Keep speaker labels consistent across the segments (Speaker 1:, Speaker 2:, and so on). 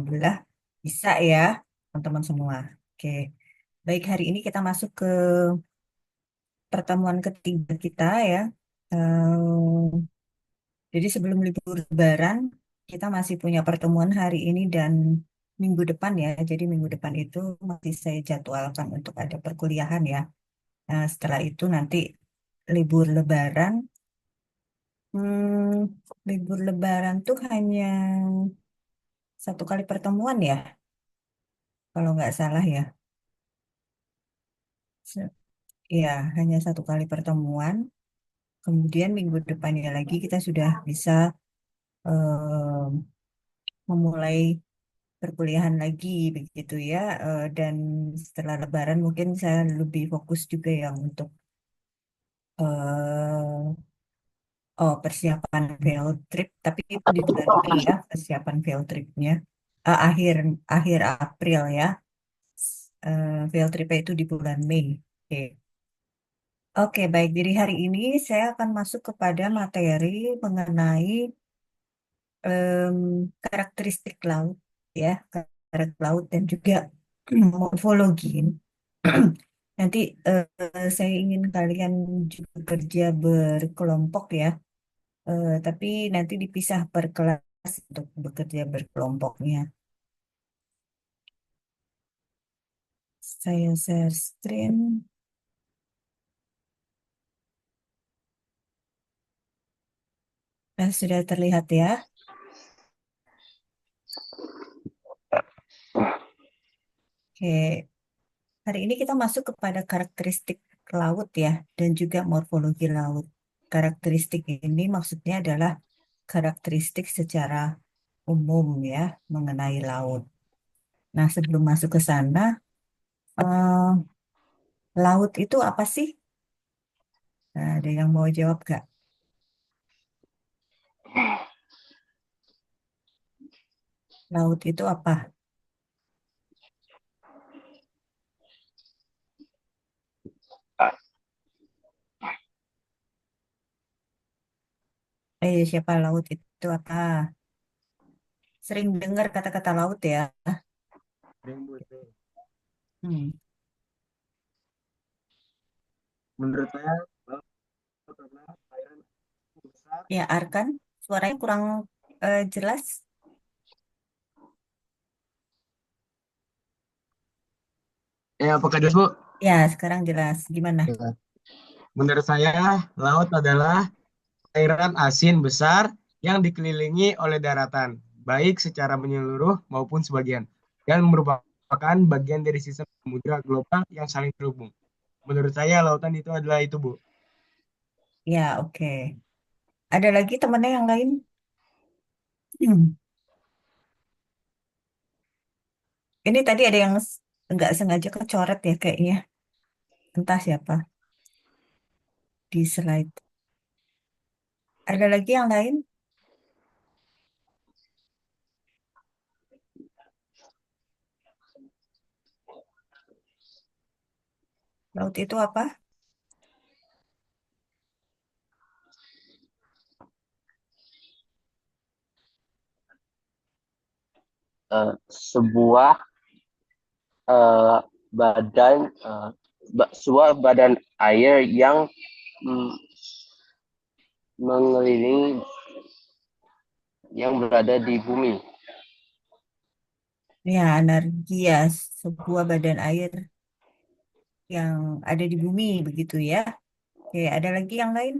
Speaker 1: Alhamdulillah bisa ya, teman-teman semua. Oke, baik hari ini kita masuk ke pertemuan ketiga kita ya. Ehm, jadi sebelum libur Lebaran, kita masih punya pertemuan hari ini dan minggu depan ya. Jadi minggu depan itu masih saya jadwalkan untuk ada perkuliahan ya. Nah, setelah itu nanti libur Lebaran. Libur Lebaran tuh hanya satu kali pertemuan ya, kalau nggak salah ya. Se- Ya, hanya satu kali pertemuan. Kemudian minggu depannya lagi kita sudah bisa memulai perkuliahan lagi begitu ya. Dan setelah Lebaran mungkin saya lebih fokus juga yang untuk eh, persiapan field trip. Tapi itu di bulan Mei ya persiapan field tripnya. Akhir akhir April ya. Field tripnya itu di bulan Mei. Oke. Oke, baik. Jadi hari ini saya akan masuk kepada materi mengenai em, karakteristik laut, ya, karakteristik laut dan juga morfologi. Nanti saya ingin kalian juga kerja berkelompok ya, tapi nanti dipisah per kelas untuk bekerja berkelompoknya. Saya share screen. Nah, sudah terlihat ya. Oke, hari ini kita masuk kepada karakteristik laut ya, dan juga morfologi laut. Karakteristik ini maksudnya adalah karakteristik secara umum ya mengenai laut. Nah, sebelum masuk ke sana, eh, laut itu apa sih? Nah, ada yang mau jawab gak? Laut itu apa? Siapa laut itu apa? Sering dengar kata-kata laut ya?
Speaker 2: Rembut nih.
Speaker 1: Hmm.
Speaker 2: Menurut saya laut adalah perairan besar.
Speaker 1: Ya, Arkan, suaranya kurang jelas.
Speaker 2: Apakah jelas, Bu?
Speaker 1: Ya, sekarang jelas. Gimana?
Speaker 2: Ya. Menurut saya, laut adalah perairan asin besar yang dikelilingi oleh daratan, baik secara menyeluruh maupun sebagian, dan merupakan bagian dari sistem samudra global yang saling terhubung. Menurut saya, lautan itu adalah itu, Bu.
Speaker 1: Ya, oke. Ada lagi temennya yang lain? Ini tadi ada yang nggak sengaja kecoret ya kayaknya. Entah siapa di slide. Ada lagi yang lain? Laut itu apa?
Speaker 3: Sebuah eh, badan sebuah badan air yang mm, mengelilingi yang berada di bumi.
Speaker 1: Ya, Nargia, sebuah badan air yang ada di bumi begitu ya. Oke, ada lagi yang lain?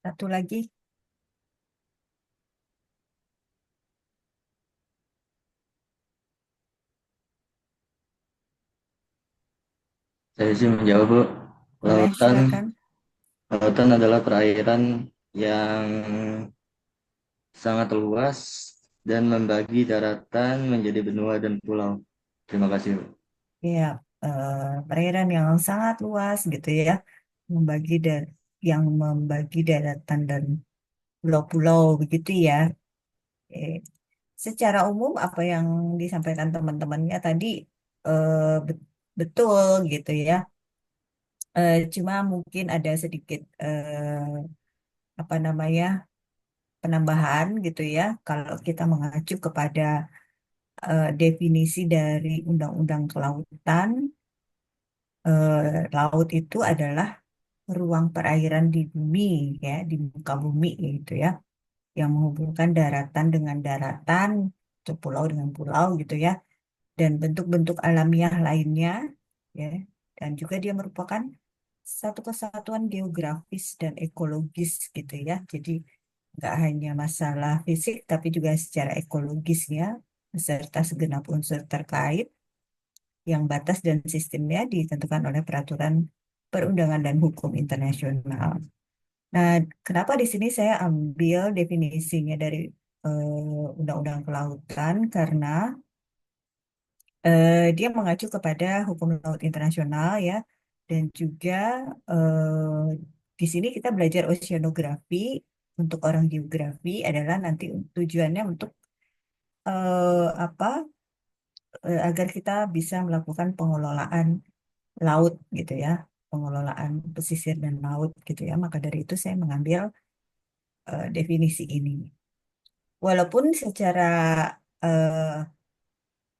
Speaker 1: Satu lagi.
Speaker 4: Saya sih menjawab, Bu.
Speaker 1: Boleh,
Speaker 4: Lautan,
Speaker 1: silakan.
Speaker 4: lautan adalah perairan yang sangat luas dan membagi daratan menjadi benua dan pulau. Terima kasih, Bu.
Speaker 1: Ya, perairan yang sangat luas gitu ya, membagi dan yang membagi daratan dan pulau-pulau begitu ya. Oke. secara umum apa yang disampaikan teman-temannya tadi eh, betul gitu ya. Cuma mungkin ada sedikit apa namanya penambahan gitu ya. Kalau kita mengacu kepada definisi dari Undang-Undang Kelautan, laut itu adalah ruang perairan di bumi ya, di muka bumi gitu ya, yang menghubungkan daratan dengan daratan, atau pulau dengan pulau gitu ya, dan bentuk-bentuk alamiah lainnya ya, dan juga dia merupakan satu kesatuan geografis dan ekologis gitu ya. Jadi nggak hanya masalah fisik tapi juga secara ekologis ya, beserta segenap unsur terkait yang batas dan sistemnya ditentukan oleh peraturan perundangan dan hukum internasional. Nah, kenapa di sini saya ambil definisinya dari Undang-Undang Kelautan karena dia mengacu kepada hukum laut internasional ya, dan juga di sini kita belajar oceanografi. Untuk orang geografi adalah nanti tujuannya untuk apa agar kita bisa melakukan pengelolaan laut gitu ya, pengelolaan pesisir dan laut gitu ya. Maka dari itu saya mengambil definisi ini. Walaupun secara eh,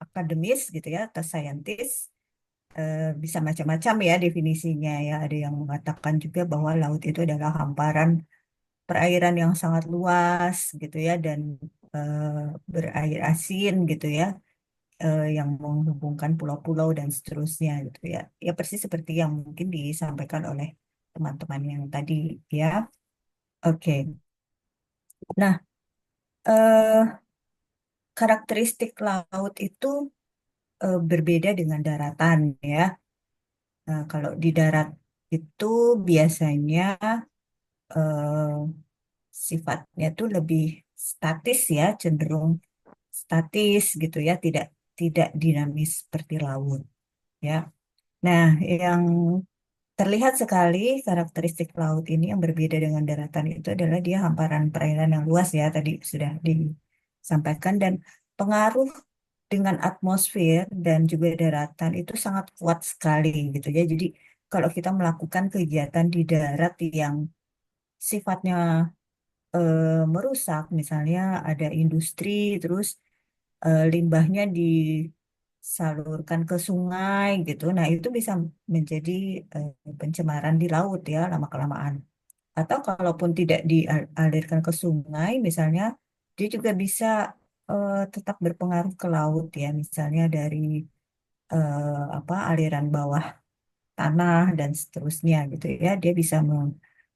Speaker 1: akademis gitu ya atau saintis bisa macam-macam ya definisinya ya. Ada yang mengatakan juga bahwa laut itu adalah hamparan perairan yang sangat luas gitu ya dan eh, berair asin gitu ya, yang menghubungkan pulau-pulau dan seterusnya gitu ya. Ya persis seperti yang mungkin disampaikan oleh teman-teman yang tadi ya. Oke. Nah, eh, karakteristik laut itu berbeda dengan daratan ya. Kalau di darat itu biasanya eh, sifatnya tuh lebih statis ya, cenderung statis gitu ya, tidak tidak dinamis seperti laut ya. Nah, yang terlihat sekali karakteristik laut ini yang berbeda dengan daratan itu adalah dia hamparan perairan yang luas ya, tadi sudah disampaikan, dan pengaruh dengan atmosfer dan juga daratan itu sangat kuat sekali gitu ya. Jadi kalau kita melakukan kegiatan di darat yang sifatnya merusak, misalnya ada industri, terus limbahnya disalurkan ke sungai gitu. Nah, itu bisa menjadi pencemaran di laut ya lama-kelamaan. Atau kalaupun tidak dialirkan ke sungai, misalnya dia juga bisa tetap berpengaruh ke laut ya, misalnya dari apa aliran bawah tanah dan seterusnya gitu ya. Dia bisa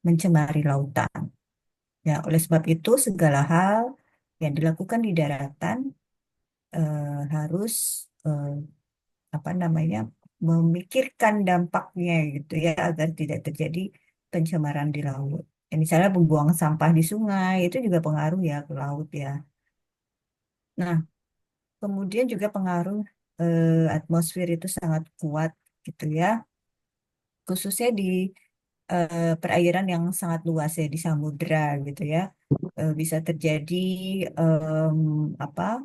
Speaker 1: mencemari lautan. Ya, oleh sebab itu segala hal yang dilakukan di daratan harus eh, apa namanya memikirkan dampaknya gitu ya agar tidak terjadi pencemaran di laut. Ya, misalnya membuang sampah di sungai itu juga pengaruh ya ke laut ya. Nah, kemudian juga pengaruh atmosfer itu sangat kuat gitu ya, khususnya di perairan yang sangat luas ya di samudra gitu ya. Bisa terjadi em, apa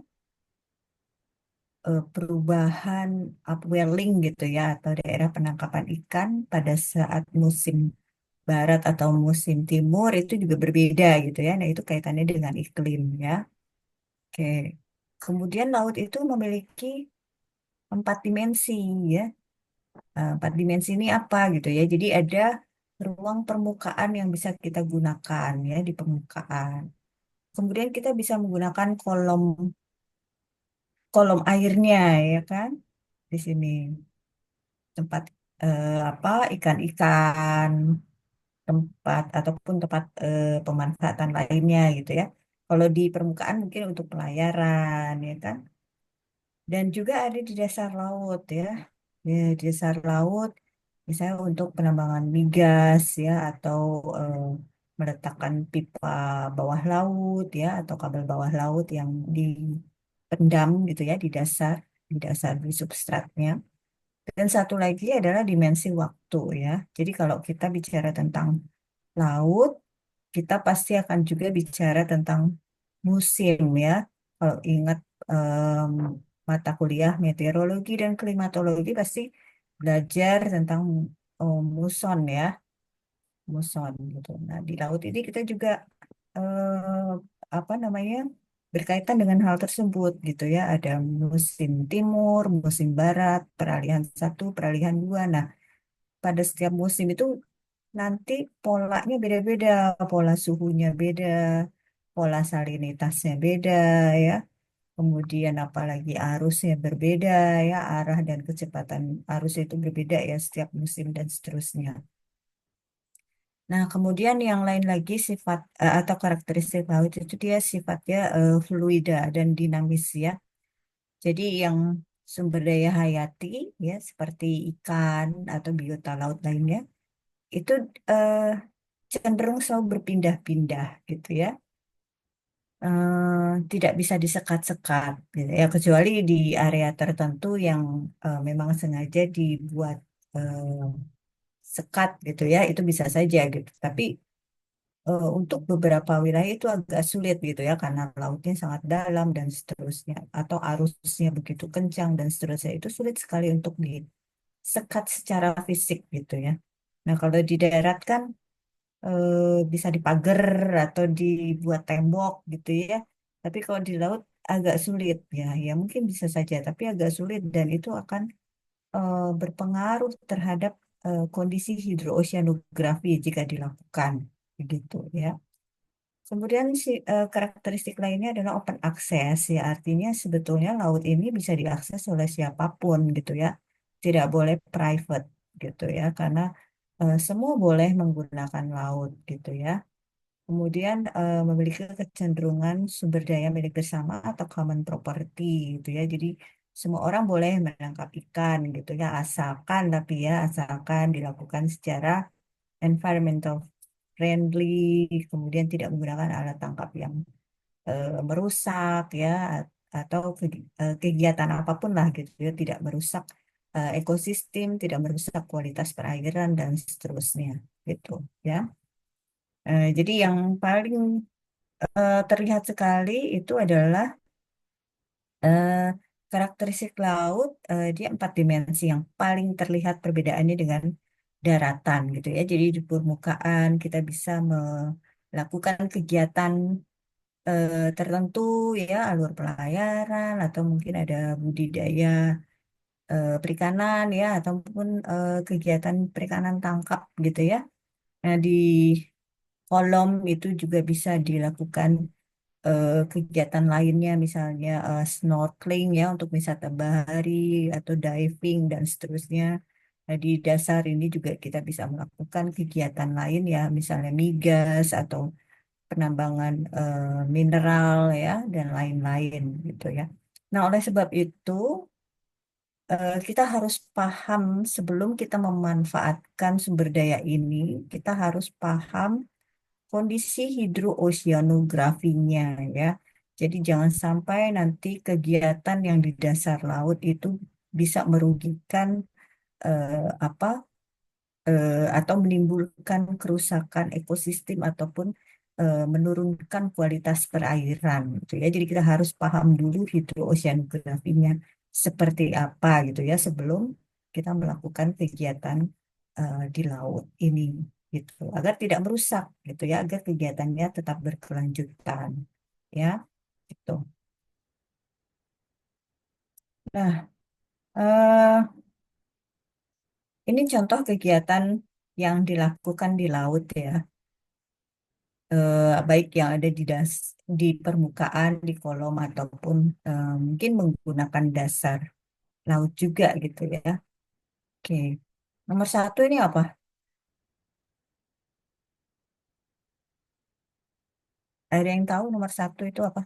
Speaker 1: perubahan upwelling gitu ya atau daerah penangkapan ikan pada saat musim barat atau musim timur itu juga berbeda gitu ya. Nah, itu kaitannya dengan iklim ya. Oke. Kemudian laut itu memiliki 4 dimensi ya. 4 dimensi ini apa gitu ya. Jadi ada ruang permukaan yang bisa kita gunakan ya di permukaan. Kemudian kita bisa menggunakan kolom kolom airnya ya kan di sini tempat apa ikan-ikan, tempat ataupun tempat pemanfaatan lainnya gitu ya. Kalau di permukaan mungkin untuk pelayaran ya kan. Dan juga ada di dasar laut ya. Di dasar laut misalnya untuk penambangan migas ya atau eh, meletakkan pipa bawah laut ya atau kabel bawah laut yang dipendam gitu ya di dasar di substratnya. Dan satu lagi adalah dimensi waktu ya. Jadi kalau kita bicara tentang laut, kita pasti akan juga bicara tentang musim ya. Kalau ingat em, mata kuliah meteorologi dan klimatologi pasti belajar tentang muson ya, muson gitu. Nah, di laut ini kita juga eh, apa namanya berkaitan dengan hal tersebut gitu ya. Ada musim timur, musim barat, peralihan satu, peralihan dua. Nah, pada setiap musim itu nanti polanya beda-beda, pola suhunya beda, pola salinitasnya beda ya. Kemudian apalagi arusnya berbeda ya, arah dan kecepatan arus itu berbeda ya setiap musim dan seterusnya. Nah, kemudian yang lain lagi sifat atau karakteristik laut itu dia sifatnya fluida dan dinamis ya. Jadi yang sumber daya hayati ya seperti ikan atau biota laut lainnya itu eh, cenderung selalu berpindah-pindah gitu ya. Tidak bisa disekat-sekat gitu ya kecuali di area tertentu yang memang sengaja dibuat eh, sekat gitu ya itu bisa saja gitu. Tapi untuk beberapa wilayah itu agak sulit gitu ya karena lautnya sangat dalam dan seterusnya atau arusnya begitu kencang dan seterusnya itu sulit sekali untuk disekat secara fisik gitu ya. Nah, kalau di darat kan bisa dipagar atau dibuat tembok gitu ya. Tapi kalau di laut agak sulit ya. Ya mungkin bisa saja tapi agak sulit dan itu akan berpengaruh terhadap kondisi hidrooceanografi jika dilakukan begitu ya. Kemudian karakteristik lainnya adalah open access ya artinya sebetulnya laut ini bisa diakses oleh siapapun gitu ya. Tidak boleh private gitu ya karena semua boleh menggunakan laut gitu ya. Kemudian memiliki kecenderungan sumber daya milik bersama atau common property gitu ya. Jadi semua orang boleh menangkap ikan gitu ya asalkan tapi ya asalkan dilakukan secara environmental friendly, kemudian tidak menggunakan alat tangkap yang merusak ya atau kegiatan apapun lah gitu ya tidak merusak ekosistem, tidak merusak kualitas perairan dan seterusnya gitu ya. Jadi yang paling terlihat sekali itu adalah eh, karakteristik laut, dia empat dimensi yang paling terlihat perbedaannya dengan daratan gitu ya. Jadi di permukaan kita bisa melakukan kegiatan tertentu ya, alur pelayaran atau mungkin ada budidaya perikanan ya, ataupun kegiatan perikanan tangkap gitu ya. Nah di kolom itu juga bisa dilakukan kegiatan lainnya misalnya snorkeling ya untuk wisata bahari atau diving dan seterusnya. Nah, di dasar ini juga kita bisa melakukan kegiatan lain ya misalnya migas atau penambangan mineral ya dan lain-lain gitu ya. Nah, oleh sebab itu kita harus paham sebelum kita memanfaatkan sumber daya ini, kita harus paham kondisi hidrooceanografinya ya. Jadi jangan sampai nanti kegiatan yang di dasar laut itu bisa merugikan apa atau menimbulkan kerusakan ekosistem ataupun menurunkan kualitas perairan gitu ya. Jadi kita harus paham dulu hidrooceanografinya seperti apa gitu ya sebelum kita melakukan kegiatan di laut ini gitu agar tidak merusak gitu ya agar kegiatannya tetap berkelanjutan ya gitu. Nah, eh, ini contoh kegiatan yang dilakukan di laut ya. Baik yang ada di permukaan, di kolom ataupun mungkin menggunakan dasar laut juga gitu ya. Oke, nomor satu ini apa? Ada yang tahu nomor satu itu apa?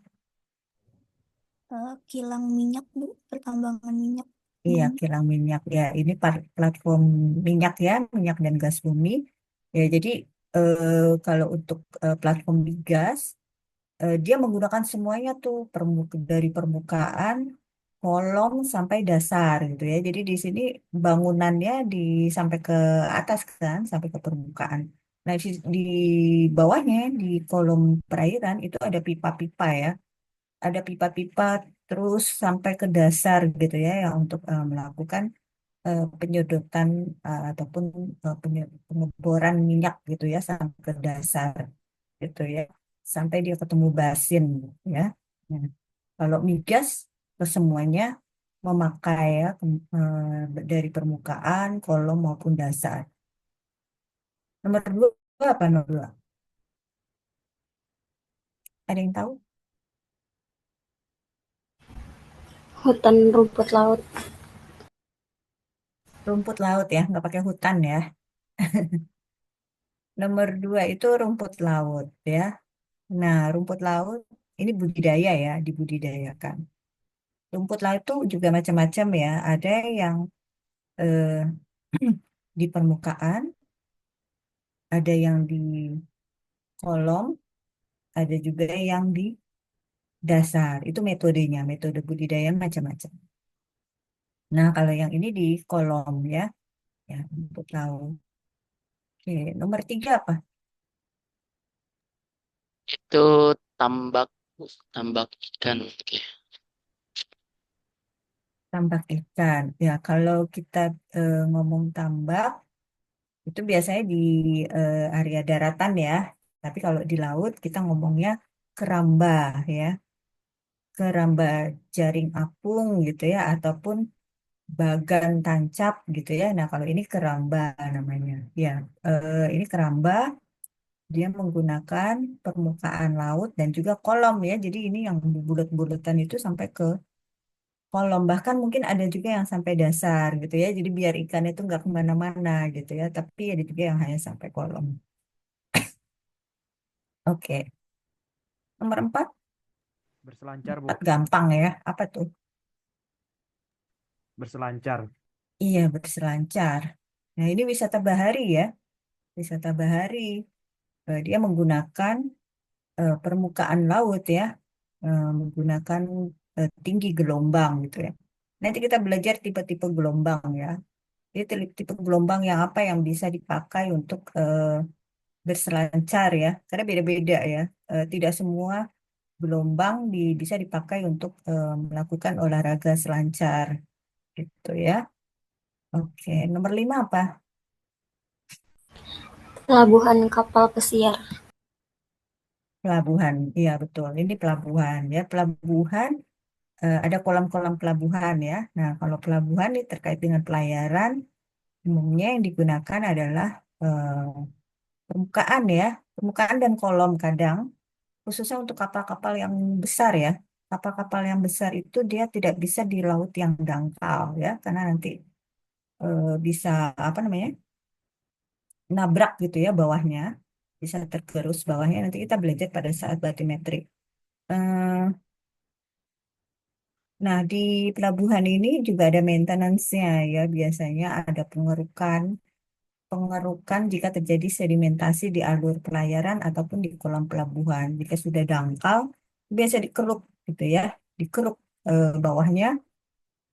Speaker 5: Kilang minyak, Bu, pertambangan minyak
Speaker 1: Iya,
Speaker 5: bumi.
Speaker 1: kilang minyak ya. Ini platform minyak ya, minyak dan gas bumi. Ya, jadi kalau untuk platform gas dia menggunakan semuanya tuh dari permukaan, kolom sampai dasar gitu ya. Jadi di sini bangunannya sampai ke atas kan, sampai ke permukaan. Nah, di bawahnya di kolom perairan itu ada pipa-pipa ya. ada pipa-pipa terus sampai ke dasar gitu ya, yang untuk melakukan penyedotan ataupun pengeboran minyak gitu ya sampai ke dasar gitu ya, sampai dia ketemu basin ya. Nah, kalau migas kesemuanya memakai ya dari permukaan, kolom maupun dasar. Nomor dua apa nomor dua? Ada yang tahu?
Speaker 5: Hutan rumput laut.
Speaker 1: Rumput laut ya, nggak pakai hutan ya. Nomor dua itu rumput laut ya. Nah, rumput laut ini budidaya ya, dibudidayakan. Rumput laut itu juga macam-macam ya. Ada yang eh, di permukaan, ada yang di kolom, ada juga yang di dasar. Itu metodenya, metode budidaya macam-macam. Nah, kalau yang ini di kolom ya rumput laut. Oke, nomor tiga apa?
Speaker 6: Itu tambak tambak ikan. Oke.
Speaker 1: Tambak ikan. Ya, kalau kita ngomong tambak, itu biasanya di area daratan ya. Tapi kalau di laut kita ngomongnya keramba ya. Keramba jaring apung gitu ya, ataupun bagan tancap gitu ya. Nah, kalau ini keramba namanya. Ya, ini keramba, dia menggunakan permukaan laut dan juga kolom ya. Jadi ini yang bulat-bulatan itu sampai ke kolom. Bahkan mungkin ada juga yang sampai dasar gitu ya. Jadi biar ikan itu nggak kemana-mana gitu ya. Tapi ada juga yang hanya sampai kolom. Oke, nomor empat,
Speaker 7: Berselancar, Bu.
Speaker 1: empat gampang ya. Apa tuh?
Speaker 7: Berselancar.
Speaker 1: Iya, berselancar. Nah, ini wisata bahari ya. Wisata bahari. Dia menggunakan permukaan laut ya, menggunakan tinggi gelombang gitu ya. Nanti kita belajar tipe-tipe gelombang ya. Jadi tipe gelombang yang apa yang bisa dipakai untuk berselancar ya. Karena beda-beda ya. Tidak semua gelombang bisa dipakai untuk melakukan olahraga selancar gitu ya. Oke, nomor lima apa?
Speaker 5: Pelabuhan kapal pesiar.
Speaker 1: Pelabuhan. Iya betul. Ini pelabuhan ya. Pelabuhan ada kolam-kolam pelabuhan ya. Nah, kalau pelabuhan ini terkait dengan pelayaran, umumnya yang digunakan adalah permukaan ya, permukaan dan kolom kadang, khususnya untuk kapal-kapal yang besar ya. Kapal-kapal yang besar itu dia tidak bisa di laut yang dangkal ya, karena nanti bisa apa namanya nabrak gitu ya bawahnya, bisa tergerus bawahnya. Nanti kita belajar pada saat batimetrik. Eh, Nah, di pelabuhan ini juga ada maintenance-nya ya. Biasanya ada pengerukan jika terjadi sedimentasi di alur pelayaran ataupun di kolam pelabuhan. Jika sudah dangkal, biasa dikeruk gitu ya, dikeruk bawahnya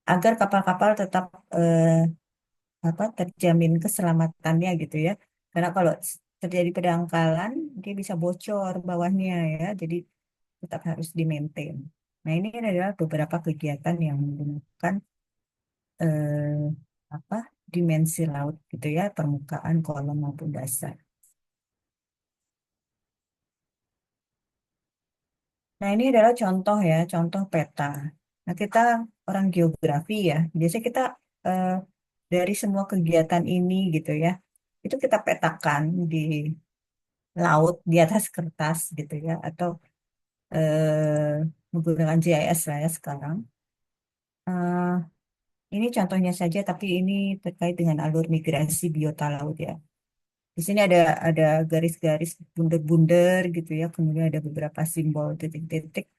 Speaker 1: agar kapal-kapal tetap terjamin keselamatannya gitu ya. Karena kalau terjadi pendangkalan, dia bisa bocor bawahnya ya. Jadi tetap harus di-maintain. Nah, ini adalah beberapa kegiatan yang menggunakan eh, apa dimensi laut gitu ya, permukaan, kolom maupun dasar. Nah, ini adalah contoh ya, contoh peta. Nah, kita orang geografi ya, biasanya kita eh, dari semua kegiatan ini gitu ya, itu kita petakan di laut di atas kertas gitu ya, atau menggunakan GIS lah ya sekarang. Eh, ini contohnya saja, tapi ini terkait dengan alur migrasi biota laut ya. Di sini ada garis-garis bunder-bunder gitu ya, kemudian ada beberapa simbol titik-titik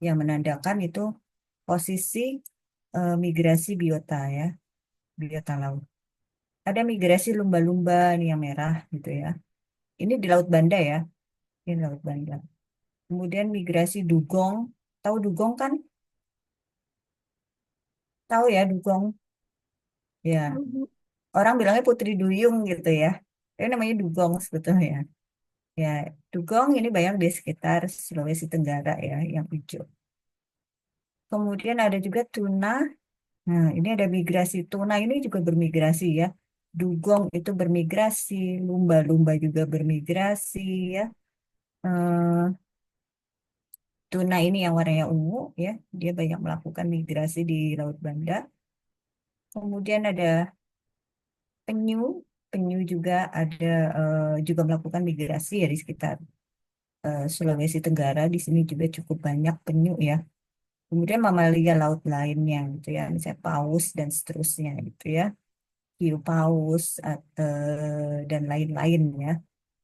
Speaker 1: yang menandakan itu posisi migrasi biota ya, biota laut. Ada migrasi lumba-lumba nih yang merah gitu ya. Ini di Laut Banda ya, ini Laut Banda. Kemudian migrasi dugong, tahu dugong kan? Tahu ya dugong? Ya, orang bilangnya putri duyung gitu ya. Tapi namanya dugong sebetulnya. Ya, dugong ini banyak di sekitar Sulawesi Tenggara ya, yang hijau. Kemudian ada juga tuna. Nah, ini ada migrasi tuna ini juga bermigrasi ya. Dugong itu bermigrasi, lumba-lumba juga bermigrasi ya. Eh, Tuna ini yang warnanya ungu ya, dia banyak melakukan migrasi di Laut Banda. Kemudian ada penyu, penyu juga ada juga melakukan migrasi ya di sekitar Sulawesi Tenggara. Di sini juga cukup banyak penyu ya. Kemudian mamalia laut lainnya gitu ya, misalnya paus dan seterusnya gitu ya, hiu paus dan lain-lain ya.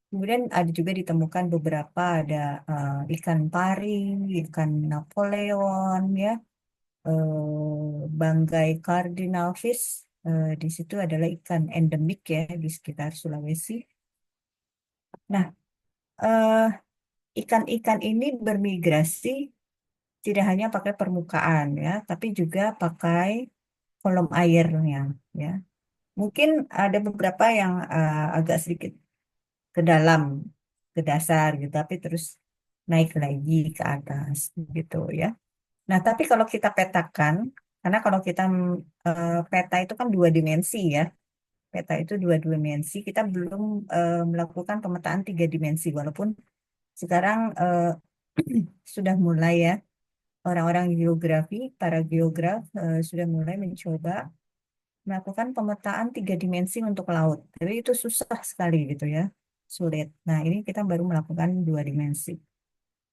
Speaker 1: Kemudian ada juga ditemukan beberapa ada ikan pari, ikan Napoleon ya, banggai cardinal fish. Di situ adalah ikan endemik ya di sekitar Sulawesi. Nah, eh, ikan-ikan ini bermigrasi tidak hanya pakai permukaan ya, tapi juga pakai kolom airnya ya. Mungkin ada beberapa yang agak sedikit ke dalam, ke dasar gitu, tapi terus naik lagi ke atas gitu ya. Nah, tapi kalau kita petakan, karena kalau kita peta itu kan dua dimensi ya, peta itu dua dimensi, kita belum melakukan pemetaan tiga dimensi, walaupun sekarang sudah mulai ya, orang-orang geografi, para geograf sudah mulai mencoba melakukan pemetaan tiga dimensi untuk laut. Tapi itu susah sekali gitu ya, sulit. Nah, ini kita baru melakukan dua dimensi.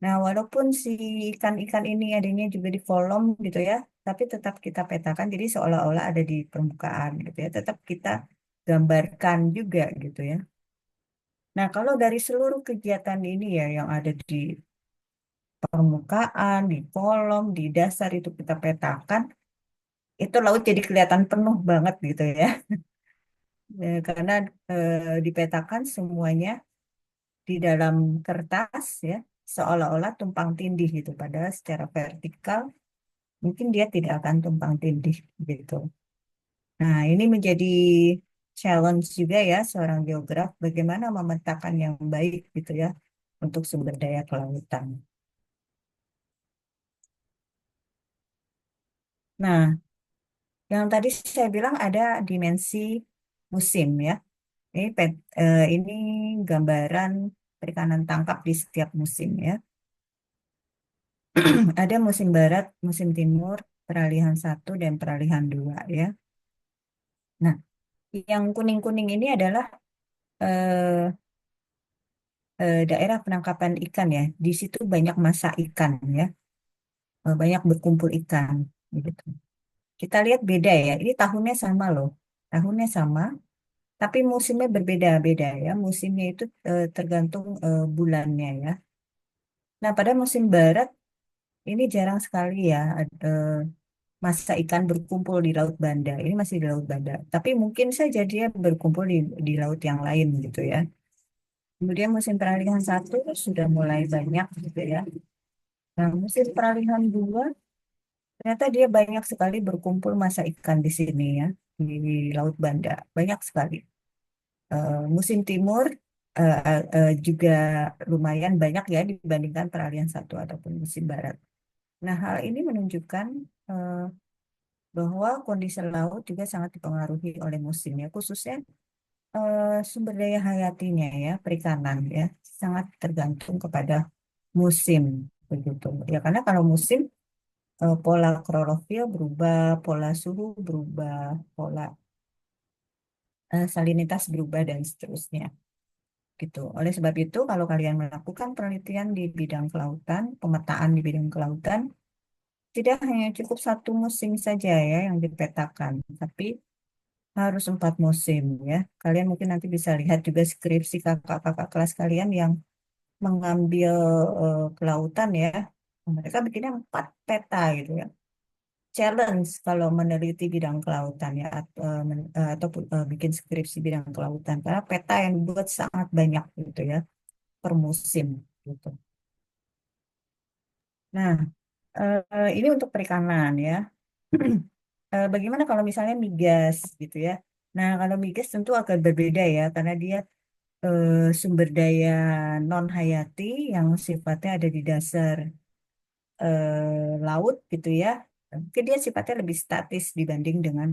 Speaker 1: Nah, walaupun si ikan-ikan ini adanya juga di kolom gitu ya, tapi tetap kita petakan, jadi seolah-olah ada di permukaan gitu ya, tetap kita gambarkan juga gitu ya. Nah, kalau dari seluruh kegiatan ini ya yang ada di permukaan, di kolom, di dasar itu kita petakan, itu laut jadi kelihatan penuh banget gitu ya. Karena dipetakan semuanya di dalam kertas ya, seolah-olah tumpang tindih gitu. Padahal secara vertikal mungkin dia tidak akan tumpang tindih gitu. Nah, ini menjadi challenge juga ya seorang geograf bagaimana memetakan yang baik gitu ya untuk sumber daya kelautan. Nah, yang tadi saya bilang ada dimensi musim ya. Ini gambaran perikanan tangkap di setiap musim ya. Ada musim barat, musim timur, peralihan satu dan peralihan dua ya. Nah, yang kuning-kuning ini adalah eh, daerah penangkapan ikan ya. Di situ banyak masa ikan ya, banyak berkumpul ikan gitu. Kita lihat beda ya. Ini tahunnya sama loh, tahunnya sama, tapi musimnya berbeda-beda ya. Musimnya itu tergantung bulannya ya. Nah, pada musim barat ini jarang sekali ya ada masa ikan berkumpul di Laut Banda. Ini masih di Laut Banda, tapi mungkin saja dia berkumpul di laut yang lain gitu ya. Kemudian musim peralihan satu sudah mulai banyak gitu ya. Nah, musim peralihan dua, ternyata dia banyak sekali berkumpul masa ikan di sini ya, di Laut Banda. Banyak sekali. Musim timur juga lumayan banyak ya dibandingkan peralihan satu ataupun musim barat. Nah, hal ini menunjukkan eh, bahwa kondisi laut juga sangat dipengaruhi oleh musimnya, khususnya sumber daya hayatinya ya, perikanan ya, sangat tergantung kepada musim begitu. Ya karena kalau musim pola klorofil berubah, pola suhu berubah, pola salinitas berubah dan seterusnya gitu. Oleh sebab itu, kalau kalian melakukan penelitian di bidang kelautan, pemetaan di bidang kelautan, tidak hanya cukup satu musim saja ya yang dipetakan, tapi harus empat musim ya. Kalian mungkin nanti bisa lihat juga skripsi kakak-kakak kelas kalian yang mengambil kelautan ya. Mereka bikinnya empat peta gitu ya. Challenge kalau meneliti bidang kelautan ya ataupun bikin skripsi bidang kelautan karena peta yang dibuat sangat banyak gitu ya per musim gitu. Nah, ini untuk perikanan ya. Bagaimana kalau misalnya migas gitu ya? Nah, kalau migas tentu akan berbeda ya karena dia sumber daya non hayati yang sifatnya ada di dasar laut gitu ya, mungkin dia sifatnya lebih statis dibanding dengan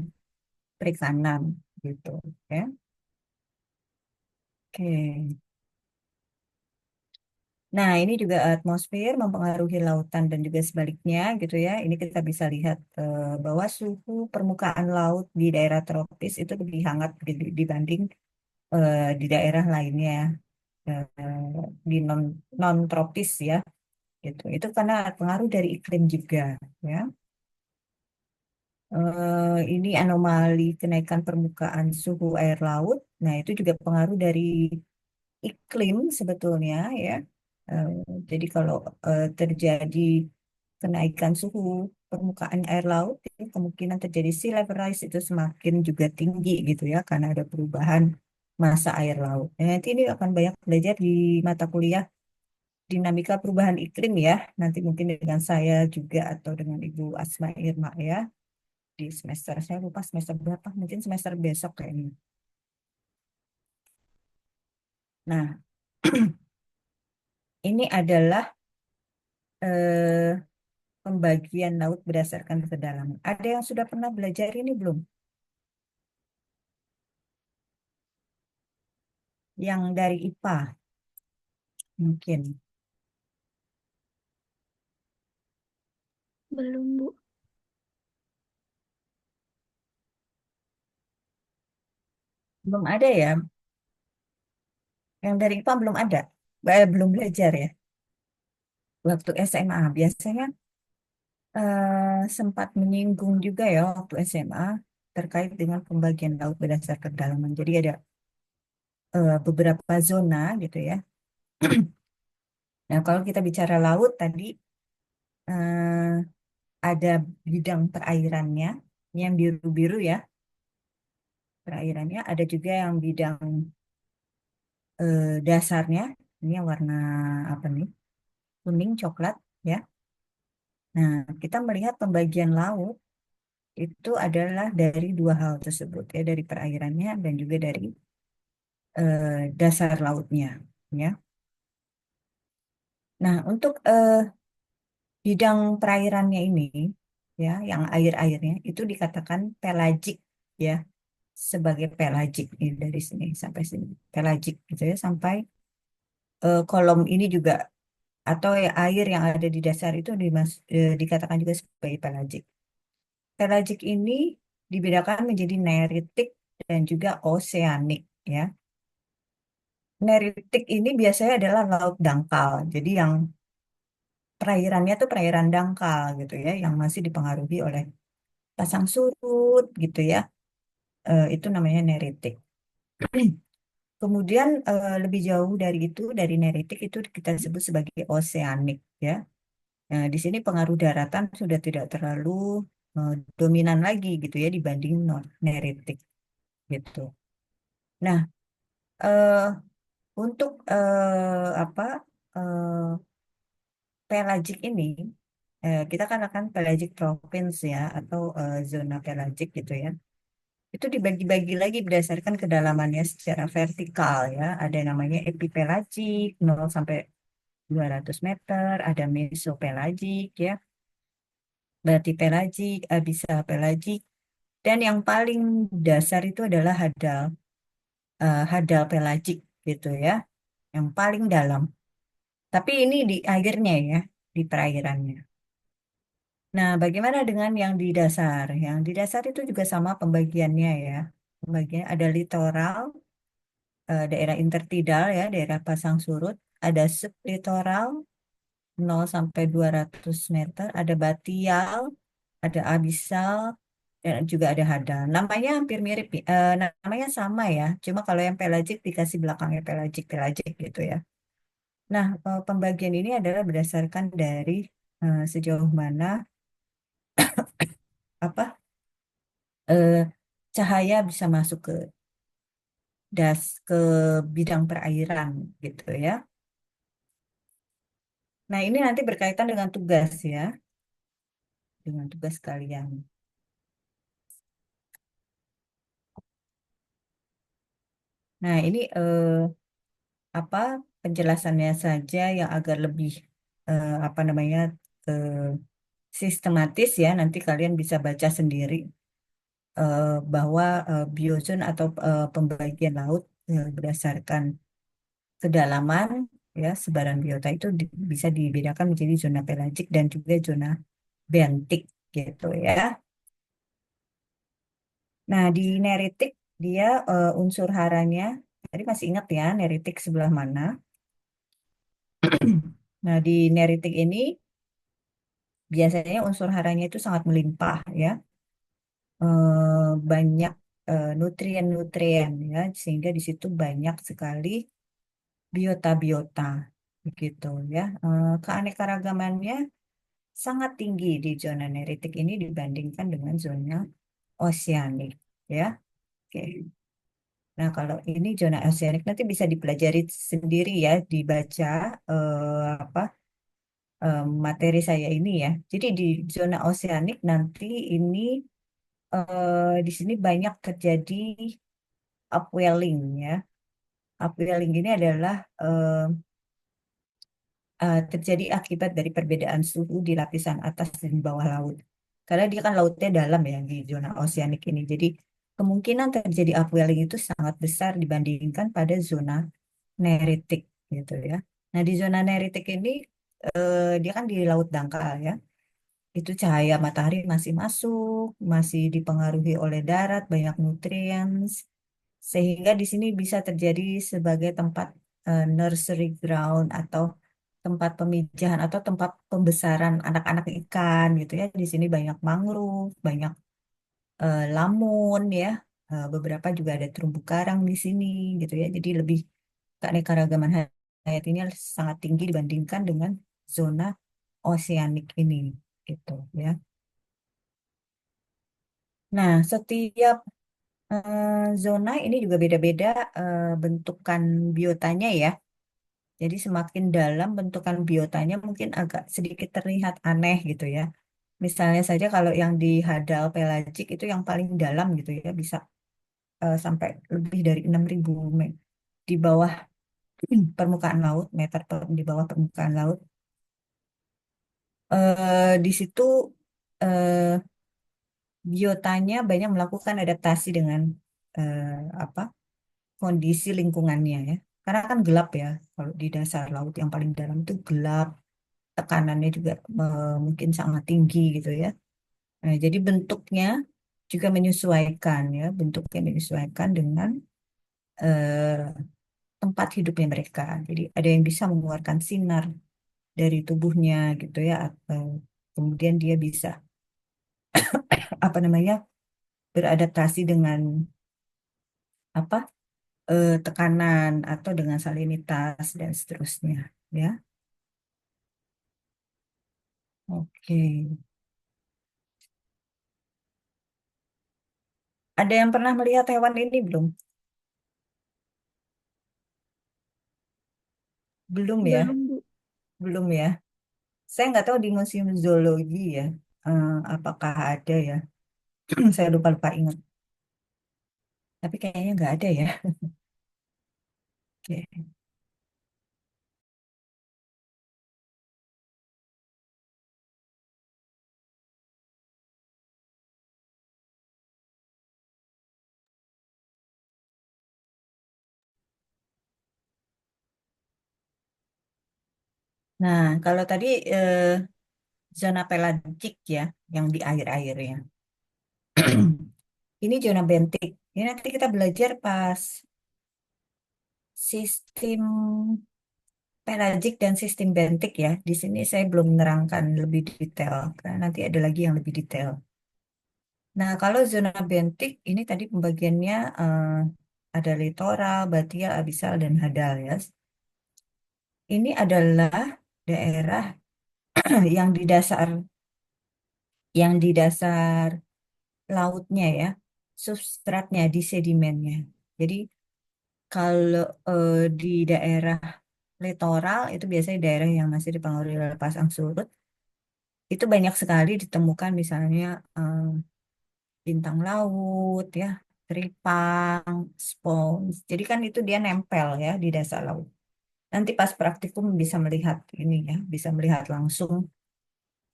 Speaker 1: perikanan gitu ya. Oke. Nah, ini juga atmosfer mempengaruhi lautan dan juga sebaliknya gitu ya. Ini kita bisa lihat bahwa suhu permukaan laut di daerah tropis itu lebih hangat dibanding di daerah lainnya, di non tropis ya gitu. Itu karena pengaruh dari iklim juga ya. Ini anomali kenaikan permukaan suhu air laut. Nah, itu juga pengaruh dari iklim sebetulnya ya. Eh, jadi kalau terjadi kenaikan suhu permukaan air laut, ini kemungkinan terjadi sea level rise itu semakin juga tinggi gitu ya, karena ada perubahan massa air laut. Nah, nanti ini akan banyak belajar di mata kuliah dinamika perubahan iklim ya. Nanti mungkin dengan saya juga atau dengan Ibu Asma Irma ya di semester, saya lupa semester berapa, mungkin semester besok kayaknya. Nah, ini adalah eh, pembagian laut berdasarkan kedalaman. Ada yang sudah pernah belajar ini belum? Yang dari IPA mungkin.
Speaker 5: Belum, Bu.
Speaker 1: Belum ada ya? Yang dari IPA belum ada? Belum belajar ya? Waktu SMA biasanya sempat menyinggung juga ya waktu SMA terkait dengan pembagian laut berdasarkan kedalaman. Jadi ada beberapa zona gitu ya. Nah, kalau kita bicara laut tadi eh, ada bidang perairannya yang biru-biru ya, perairannya. Ada juga yang bidang dasarnya, ini yang warna apa nih? Kuning coklat ya. Nah, kita melihat pembagian laut itu adalah dari dua hal tersebut ya, dari perairannya dan juga dari dasar lautnya ya. Nah, untuk bidang perairannya ini ya, yang air-airnya itu dikatakan pelagik ya, sebagai pelagik ini dari sini sampai sini. Pelagik gitu ya, sampai kolom ini juga atau ya, air yang ada di dasar itu dikatakan juga sebagai pelagik. Pelagik ini dibedakan menjadi neritik dan juga oseanik ya. Neritik ini biasanya adalah laut dangkal. Jadi yang perairannya tuh perairan dangkal gitu ya, yang masih dipengaruhi oleh pasang surut gitu ya. Itu namanya neritik. Kemudian lebih jauh dari itu, dari neritik itu kita sebut sebagai oseanik ya. Nah, di sini pengaruh daratan sudah tidak terlalu dominan lagi gitu ya dibanding neritik gitu. Nah, eh, untuk apa pelagik ini kita kan akan pelagik provinsi ya atau zona pelagik gitu ya. Itu dibagi-bagi lagi berdasarkan kedalamannya secara vertikal ya. Ada namanya epipelagik 0 sampai 200 meter, ada mesopelagik ya, batipelagik, abyssal-pelagik, dan yang paling dasar itu adalah hadal pelagik gitu ya, yang paling dalam. Tapi ini di airnya ya, di perairannya. Nah, bagaimana dengan yang di dasar? Yang di dasar itu juga sama pembagiannya ya. Pembagian ada litoral, daerah intertidal ya, daerah pasang surut, ada sublitoral 0 sampai 200 meter, ada batial, ada abisal, dan juga ada hadal. Namanya hampir mirip, namanya sama ya. Cuma kalau yang pelagik dikasih belakangnya pelagik, pelagik gitu ya. Nah, pembagian ini adalah berdasarkan dari sejauh mana apa eh, cahaya bisa masuk ke bidang perairan gitu ya. Nah, ini nanti berkaitan dengan tugas ya, dengan tugas kalian. Nah, ini apa penjelasannya saja yang agar lebih apa namanya eh, sistematis ya, nanti kalian bisa baca sendiri bahwa biozon atau pembagian laut berdasarkan kedalaman ya sebaran biota itu bisa dibedakan menjadi zona pelagik dan juga zona bentik gitu ya. Nah, di neritik dia unsur haranya, tadi masih ingat ya neritik sebelah mana? Nah, di neritik ini biasanya unsur haranya itu sangat melimpah ya. Banyak nutrien-nutrien ya, sehingga di situ banyak sekali biota-biota begitu ya. Keanekaragamannya sangat tinggi di zona neritik ini dibandingkan dengan zona oseanik ya. Oke. Nah, kalau ini zona oseanik nanti bisa dipelajari sendiri ya, dibaca apa materi saya ini ya. Jadi di zona oseanik nanti ini di sini banyak terjadi upwelling ya. Upwelling ini adalah terjadi akibat dari perbedaan suhu di lapisan atas dan bawah laut. Karena dia kan lautnya dalam ya di zona oseanik ini. Jadi kemungkinan terjadi upwelling itu sangat besar dibandingkan pada zona neritik gitu ya. Nah di zona neritik ini dia kan di laut dangkal ya. Itu cahaya matahari masih masuk, masih dipengaruhi oleh darat, banyak nutrien, sehingga di sini bisa terjadi sebagai tempat nursery ground atau tempat pemijahan atau tempat pembesaran anak-anak ikan gitu ya. Di sini banyak mangrove, banyak lamun ya. Beberapa juga ada terumbu karang di sini gitu ya. Jadi lebih keanekaragaman hayat ini sangat tinggi dibandingkan dengan zona oseanik ini gitu ya. Nah, setiap zona ini juga beda-beda bentukan biotanya ya. Jadi semakin dalam bentukan biotanya mungkin agak sedikit terlihat aneh gitu ya. Misalnya saja kalau yang di hadal pelagik itu yang paling dalam gitu ya, bisa sampai lebih dari 6.000 di bawah permukaan laut, di bawah permukaan laut. Di situ eh, biotanya banyak melakukan adaptasi dengan eh, apa kondisi lingkungannya ya. Karena kan gelap ya, kalau di dasar laut yang paling dalam itu gelap, tekanannya juga mungkin sangat tinggi gitu ya. Nah, jadi bentuknya juga menyesuaikan ya, bentuknya menyesuaikan dengan eh, tempat hidupnya mereka. Jadi ada yang bisa mengeluarkan sinar dari tubuhnya gitu ya, atau kemudian dia bisa apa namanya beradaptasi dengan apa tekanan atau dengan salinitas dan seterusnya ya. Oke. Ada yang pernah melihat hewan ini belum? Belum ya?
Speaker 5: Belum, Bu.
Speaker 1: Belum ya? Saya nggak tahu di Museum Zoologi ya, apakah ada ya? Saya lupa-lupa ingat. Tapi kayaknya nggak ada ya. Oke. Nah, kalau tadi zona pelagik ya, yang di air-airnya. Ini zona bentik. Ini nanti kita belajar pas sistem pelagik dan sistem bentik ya. Di sini saya belum menerangkan lebih detail, karena nanti ada lagi yang lebih detail. Nah, kalau zona bentik ini tadi pembagiannya ada litoral, batial, abisal, dan hadal ya. Ini adalah daerah yang di dasar yang di dasar lautnya ya, substratnya di sedimennya. Jadi kalau di daerah litoral itu biasanya daerah yang masih dipengaruhi oleh pasang surut, itu banyak sekali ditemukan misalnya bintang laut ya, teripang, spons. Jadi kan itu dia nempel ya di dasar laut. Nanti pas praktikum bisa melihat ini ya, bisa melihat langsung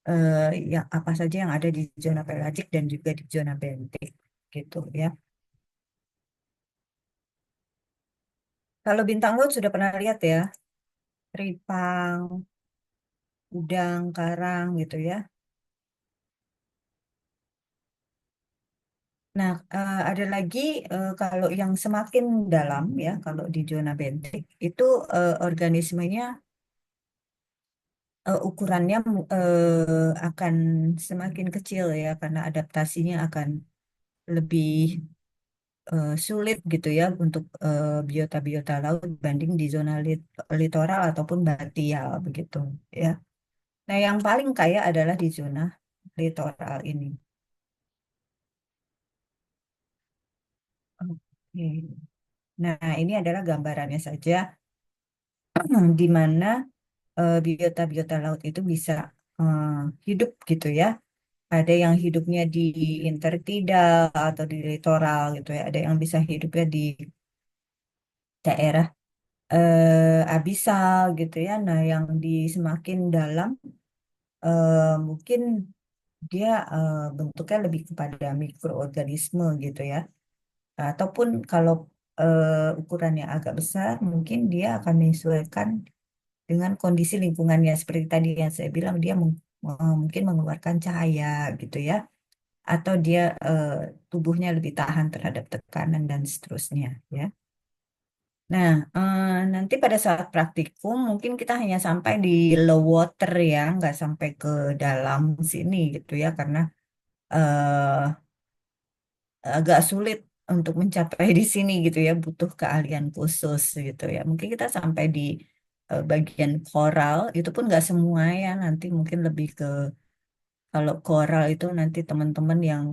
Speaker 1: eh, yang apa saja yang ada di zona pelagik dan juga di zona bentik gitu ya. Kalau bintang laut sudah pernah lihat ya, teripang, udang, karang gitu ya. Nah, ada lagi kalau yang semakin dalam ya, kalau di zona bentik itu organismenya ukurannya akan semakin kecil ya, karena adaptasinya akan lebih sulit gitu ya untuk biota-biota laut dibanding di zona litoral ataupun batial begitu ya. Nah, yang paling kaya adalah di zona litoral ini. Oke. Nah, ini adalah gambarannya saja di mana biota-biota laut itu bisa eh, hidup gitu ya. Ada yang hidupnya di intertidal atau di litoral gitu ya. Ada yang bisa hidupnya di daerah abisal gitu ya. Nah, yang di semakin dalam mungkin dia bentuknya lebih kepada mikroorganisme gitu ya. Ataupun kalau ukurannya agak besar, mungkin dia akan menyesuaikan dengan kondisi lingkungannya. Seperti tadi yang saya bilang, dia mungkin mengeluarkan cahaya gitu ya. Atau dia tubuhnya lebih tahan terhadap tekanan dan seterusnya ya. Nah, nanti pada saat praktikum mungkin kita hanya sampai di low water ya, nggak sampai ke dalam sini gitu ya, karena eh, agak sulit untuk mencapai di sini gitu ya, butuh keahlian khusus gitu ya. Mungkin kita sampai di bagian koral, itu pun nggak semua ya, nanti mungkin lebih ke kalau koral itu nanti teman-teman yang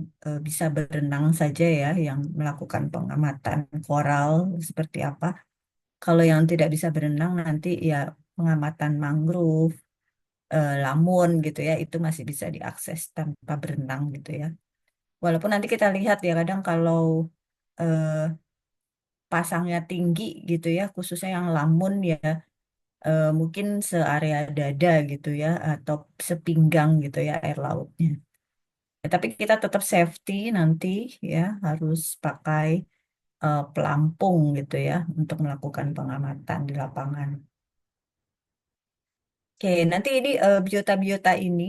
Speaker 1: bisa berenang saja ya, yang melakukan pengamatan koral seperti apa. Kalau yang tidak bisa berenang nanti ya pengamatan mangrove, lamun gitu ya, itu masih bisa diakses tanpa berenang gitu ya. Walaupun nanti kita lihat ya kadang kalau eh, pasangnya tinggi gitu ya, khususnya yang lamun ya, mungkin searea dada gitu ya, atau sepinggang gitu ya air lautnya. Ya, tapi kita tetap safety nanti ya, harus pakai pelampung gitu ya untuk melakukan pengamatan di lapangan. Oke, nanti ini biota-biota ini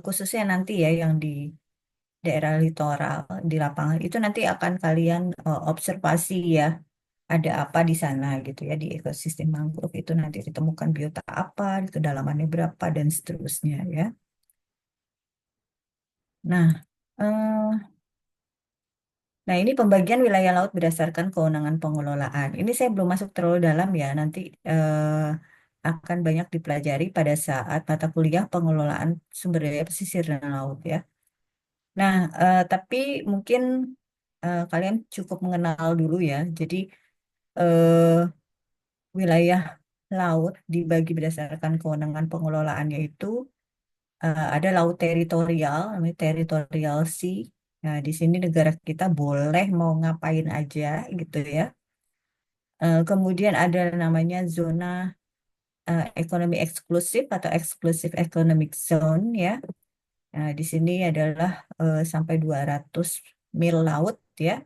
Speaker 1: khususnya nanti ya yang di daerah litoral di lapangan itu nanti akan kalian observasi ya ada apa di sana gitu ya di ekosistem mangrove itu nanti ditemukan biota apa, kedalamannya berapa dan seterusnya ya. Nah, eh, nah ini pembagian wilayah laut berdasarkan kewenangan pengelolaan. Ini saya belum masuk terlalu dalam ya, nanti akan banyak dipelajari pada saat mata kuliah pengelolaan sumber daya pesisir dan laut ya. Nah, tapi mungkin kalian cukup mengenal dulu ya. Jadi eh, wilayah laut dibagi berdasarkan kewenangan pengelolaannya itu ada laut teritorial, namanya territorial sea. Nah, di sini negara kita boleh mau ngapain aja gitu ya. Kemudian ada namanya zona ekonomi eksklusif atau exclusive economic zone ya. Nah, di sini adalah sampai 200 mil laut ya,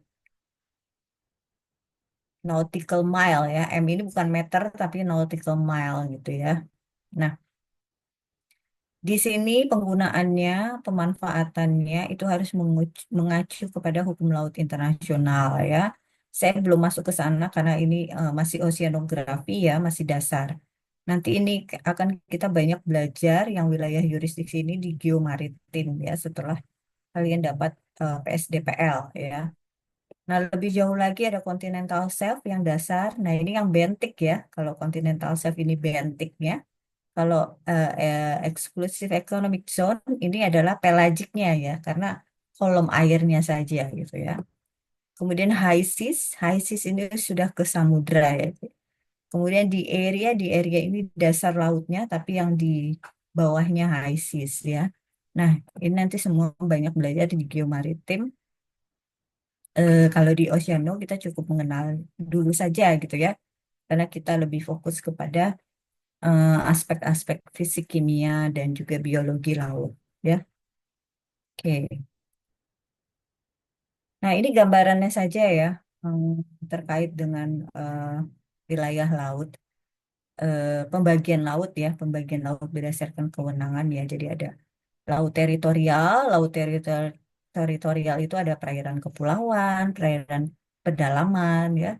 Speaker 1: nautical mile ya. M ini bukan meter tapi nautical mile gitu ya. Nah, di sini penggunaannya, pemanfaatannya itu harus mengacu kepada hukum laut internasional ya. Saya belum masuk ke sana karena ini masih oceanografi ya, masih dasar. Nanti ini akan kita banyak belajar yang wilayah yurisdiksi ini di geomaritim ya setelah kalian dapat PSDPL ya. Nah, lebih jauh lagi ada continental shelf yang dasar. Nah, ini yang bentik ya. Kalau continental shelf ini bentiknya. Kalau exclusive economic zone ini adalah pelagiknya ya, karena kolom airnya saja gitu ya. Kemudian high seas ini sudah ke samudra ya. Kemudian di area ini dasar lautnya, tapi yang di bawahnya high seas ya. Nah, ini nanti semua banyak belajar di geomaritim. Kalau di Oceano kita cukup mengenal dulu saja gitu ya, karena kita lebih fokus kepada aspek-aspek fisik kimia dan juga biologi laut ya. Oke. Nah, ini gambarannya saja ya terkait dengan eh, wilayah laut. Pembagian laut berdasarkan kewenangan ya. Jadi ada laut teritorial itu ada perairan kepulauan, perairan pedalaman ya.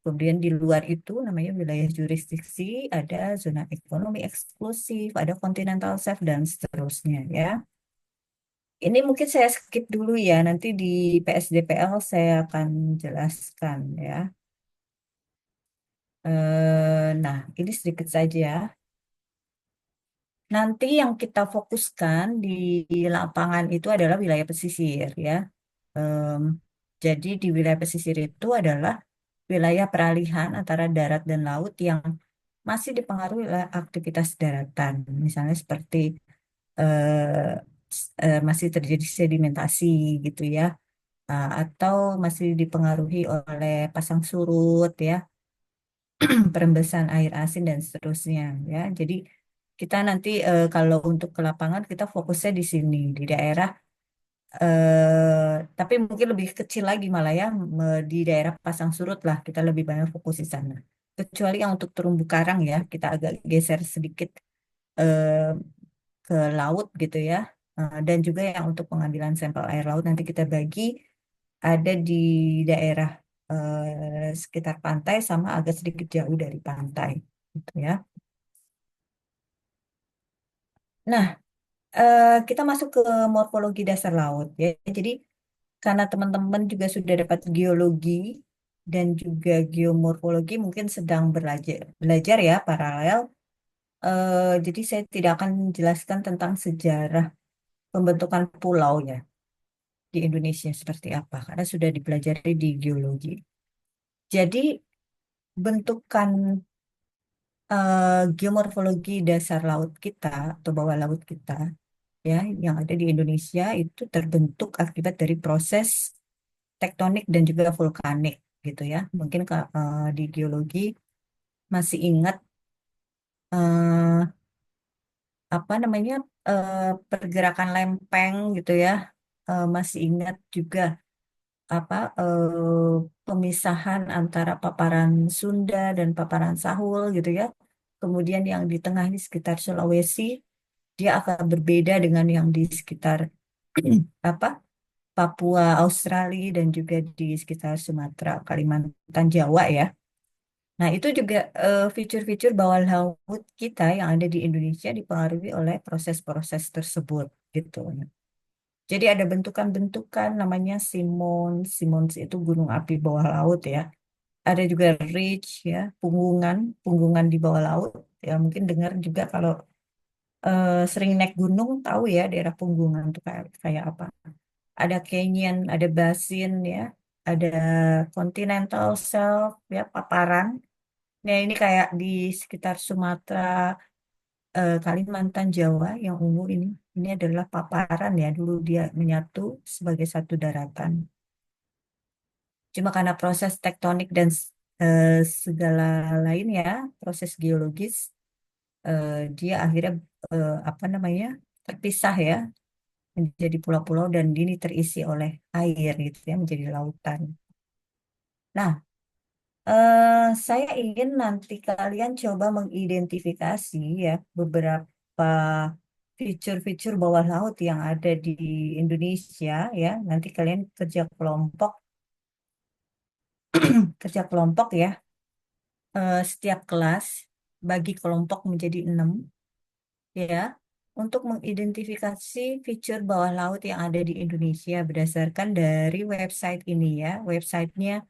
Speaker 1: Kemudian di luar itu namanya wilayah jurisdiksi, ada zona ekonomi eksklusif, ada continental shelf dan seterusnya ya. Ini mungkin saya skip dulu ya, nanti di PSDPL saya akan jelaskan ya. Nah, ini sedikit saja. Nanti yang kita fokuskan di lapangan itu adalah wilayah pesisir ya. Em, jadi di wilayah pesisir itu adalah wilayah peralihan antara darat dan laut yang masih dipengaruhi oleh aktivitas daratan. Misalnya seperti masih terjadi sedimentasi gitu ya. Atau masih dipengaruhi oleh pasang surut ya, perembesan air asin dan seterusnya ya. Jadi kita nanti kalau untuk ke lapangan kita fokusnya di sini di daerah tapi mungkin lebih kecil lagi malah ya di daerah pasang surut lah kita lebih banyak fokus di sana. Kecuali yang untuk terumbu karang ya kita agak geser sedikit eh, ke laut gitu ya. Dan juga yang untuk pengambilan sampel air laut nanti kita bagi ada di daerah sekitar pantai sama agak sedikit jauh dari pantai gitu ya. Nah, kita masuk ke morfologi dasar laut ya. Jadi karena teman-teman juga sudah dapat geologi dan juga geomorfologi mungkin sedang belajar ya paralel. Jadi saya tidak akan menjelaskan tentang sejarah pembentukan pulau ya di Indonesia seperti apa karena sudah dipelajari di geologi. Jadi bentukan geomorfologi dasar laut kita atau bawah laut kita ya yang ada di Indonesia itu terbentuk akibat dari proses tektonik dan juga vulkanik gitu ya. Mungkin di geologi masih ingat eh, apa namanya eh, pergerakan lempeng gitu ya. Masih ingat juga apa pemisahan antara paparan Sunda dan paparan Sahul gitu ya. Kemudian yang di tengah ini sekitar Sulawesi, dia akan berbeda dengan yang di sekitar apa Papua, Australia dan juga di sekitar Sumatera, Kalimantan, Jawa ya. Nah, itu juga fitur-fitur bawah laut kita yang ada di Indonesia dipengaruhi oleh proses-proses tersebut gitu. Jadi ada bentukan-bentukan namanya Simons. Simons itu gunung api bawah laut ya. Ada juga ridge ya, punggungan di bawah laut. Ya mungkin dengar juga kalau sering naik gunung tahu ya daerah punggungan itu kayak kayak apa. Ada canyon, ada basin ya, ada continental shelf ya paparan. Nah ini kayak di sekitar Sumatera, Kalimantan, Jawa yang ungu ini. Ini adalah paparan ya, dulu dia menyatu sebagai satu daratan. Cuma karena proses tektonik dan eh, segala lain ya, proses geologis, eh, dia akhirnya apa namanya terpisah ya menjadi pulau-pulau dan ini terisi oleh air gitu ya menjadi lautan. Nah, saya ingin nanti kalian coba mengidentifikasi ya beberapa fitur-fitur bawah laut yang ada di Indonesia ya. Nanti kalian kerja kelompok ya. Setiap kelas bagi kelompok menjadi 6 ya untuk mengidentifikasi fitur bawah laut yang ada di Indonesia berdasarkan dari website ini ya. Websitenya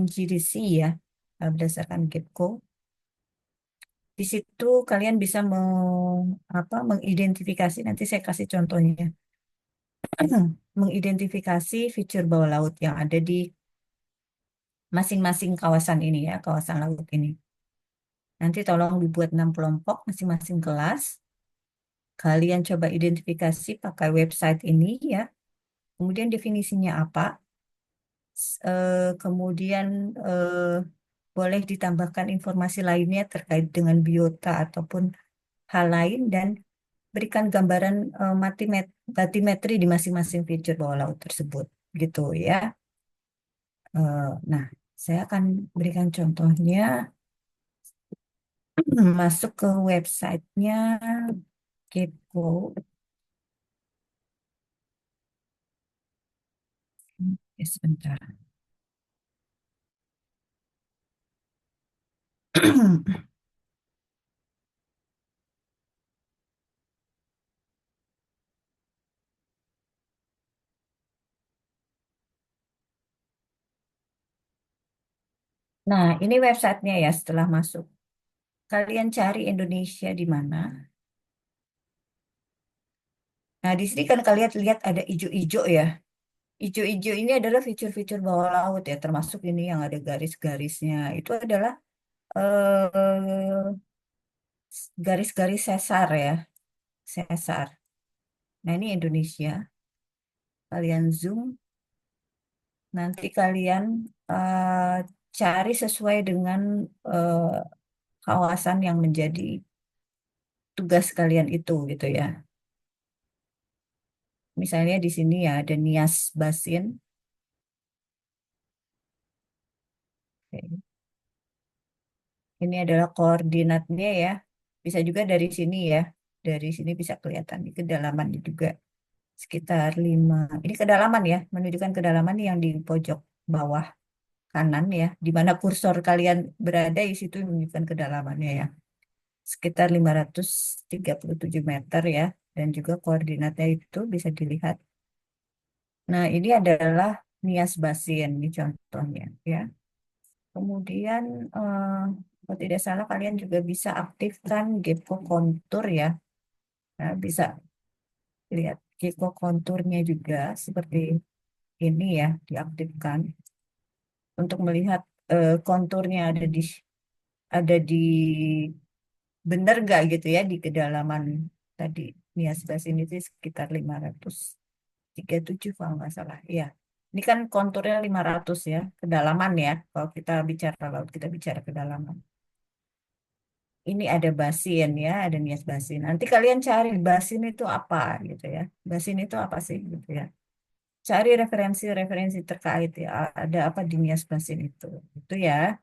Speaker 1: NGDC ya, berdasarkan GEPCO. Di situ kalian bisa mengidentifikasi, nanti saya kasih contohnya, mengidentifikasi fitur bawah laut yang ada di masing-masing kawasan ini ya, kawasan laut ini. Nanti tolong dibuat 6 kelompok masing-masing kelas. Kalian coba identifikasi pakai website ini ya. Kemudian definisinya apa? Kemudian boleh ditambahkan informasi lainnya terkait dengan biota ataupun hal lain dan berikan gambaran batimetri di masing-masing feature bawah laut tersebut gitu ya. Nah, saya akan berikan contohnya. Masuk ke websitenya Kepo. Sebentar. Nah, ini websitenya ya setelah masuk. Kalian cari Indonesia di mana? Nah, di sini kan kalian lihat ada ijo-ijo ya. Ijo-ijo ini adalah fitur-fitur bawah laut ya, termasuk ini yang ada garis-garisnya. Itu adalah eh, garis-garis sesar ya, sesar. Nah, ini Indonesia. Kalian zoom, nanti kalian eh, cari sesuai dengan eh, kawasan yang menjadi tugas kalian itu gitu ya. Misalnya di sini ya ada Nias Basin. Oke. Ini adalah koordinatnya ya. Bisa juga dari sini ya. Dari sini bisa kelihatan di kedalaman juga sekitar 5. Ini kedalaman ya, menunjukkan kedalaman yang di pojok bawah kanan ya. Di mana kursor kalian berada di situ menunjukkan kedalamannya ya. Sekitar 537 meter ya. Dan juga koordinatnya itu bisa dilihat. Nah, ini adalah Nias Basin, ini contohnya ya. Kemudian, kalau tidak salah kalian juga bisa aktifkan Gecko kontur ya. Nah, bisa lihat Gecko konturnya juga seperti ini ya, diaktifkan untuk melihat konturnya ada di benar gak gitu ya di kedalaman tadi Nias Basin itu sekitar 537 kalau nggak salah. Iya. Ini kan konturnya 500 ya, kedalaman ya. Kalau kita bicara laut, kita bicara kedalaman. Ini ada basin ya, ada Nias Basin. Nanti kalian cari basin itu apa gitu ya. Basin itu apa sih gitu ya. Cari referensi-referensi terkait ya. Ada apa di Nias Basin itu. Itu ya.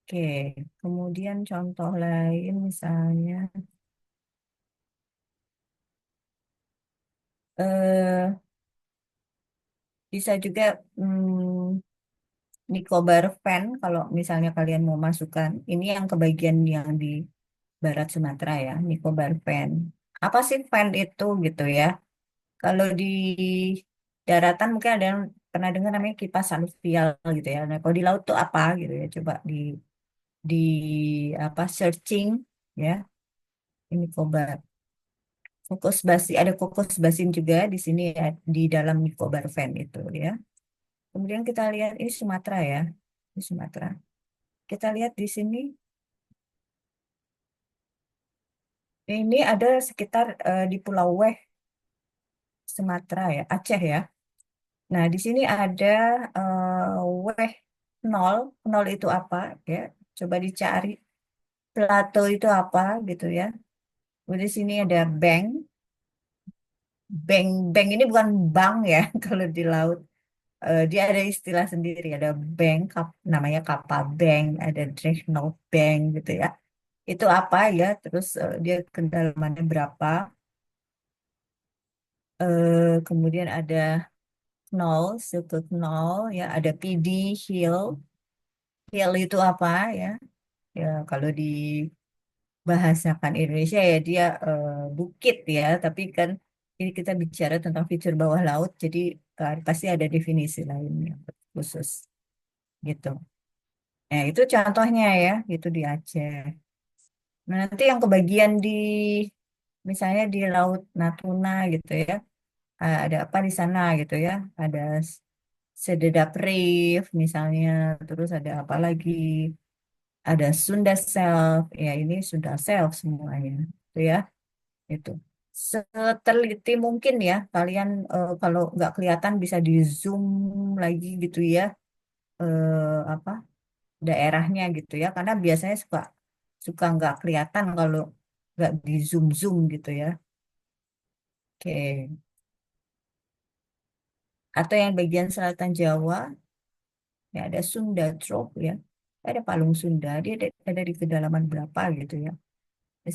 Speaker 1: Oke. Kemudian contoh lain misalnya eh bisa juga Nicobar Fan kalau misalnya kalian mau masukkan. Ini yang kebagian yang di Barat Sumatera ya, Nicobar Fan. Apa sih fan itu gitu ya? Kalau di daratan mungkin ada yang pernah dengar namanya kipas aluvial gitu ya. Nah, kalau di laut tuh apa gitu ya? Coba di apa searching ya. Ini Nicobar. Fokus basi ada fokus basin juga di sini ya, di dalam Nicobar Fan itu ya. Kemudian kita lihat ini Sumatera ya. Ini Sumatera. Kita lihat di sini ini ada sekitar di Pulau Weh Sumatera ya, Aceh ya. Nah, di sini ada weh nol. Nol itu apa? Ya, coba dicari. Plato itu apa gitu ya. Di sini ada bank. Bank ini bukan bank ya kalau di laut. Dia ada istilah sendiri. Ada bank, namanya kapal bank. Ada dreadnought bank gitu ya. Itu apa ya? Terus dia kedalamannya berapa? Kemudian ada nol, sudut nol ya. Ada PD, hill. Hill itu apa ya? Ya, kalau dibahasakan Indonesia ya dia bukit ya, tapi kan ini kita bicara tentang fitur bawah laut, jadi pasti ada definisi lainnya khusus gitu. Nah, itu contohnya ya, itu di Aceh. Nah, nanti yang kebagian di misalnya di Laut Natuna gitu ya, ada apa di sana gitu ya, ada Sededap Reef misalnya, terus ada apa lagi? Ada Sunda Self, ya ini Sunda Self semuanya, itu ya, itu. Seteliti mungkin ya, kalian kalau nggak kelihatan bisa di zoom lagi gitu ya, apa daerahnya gitu ya, karena biasanya suka suka nggak kelihatan kalau nggak di zoom zoom gitu ya. Oke. Atau yang bagian selatan Jawa, ya ada Sunda Drop ya, ada Palung Sunda, dia ada di kedalaman berapa gitu ya,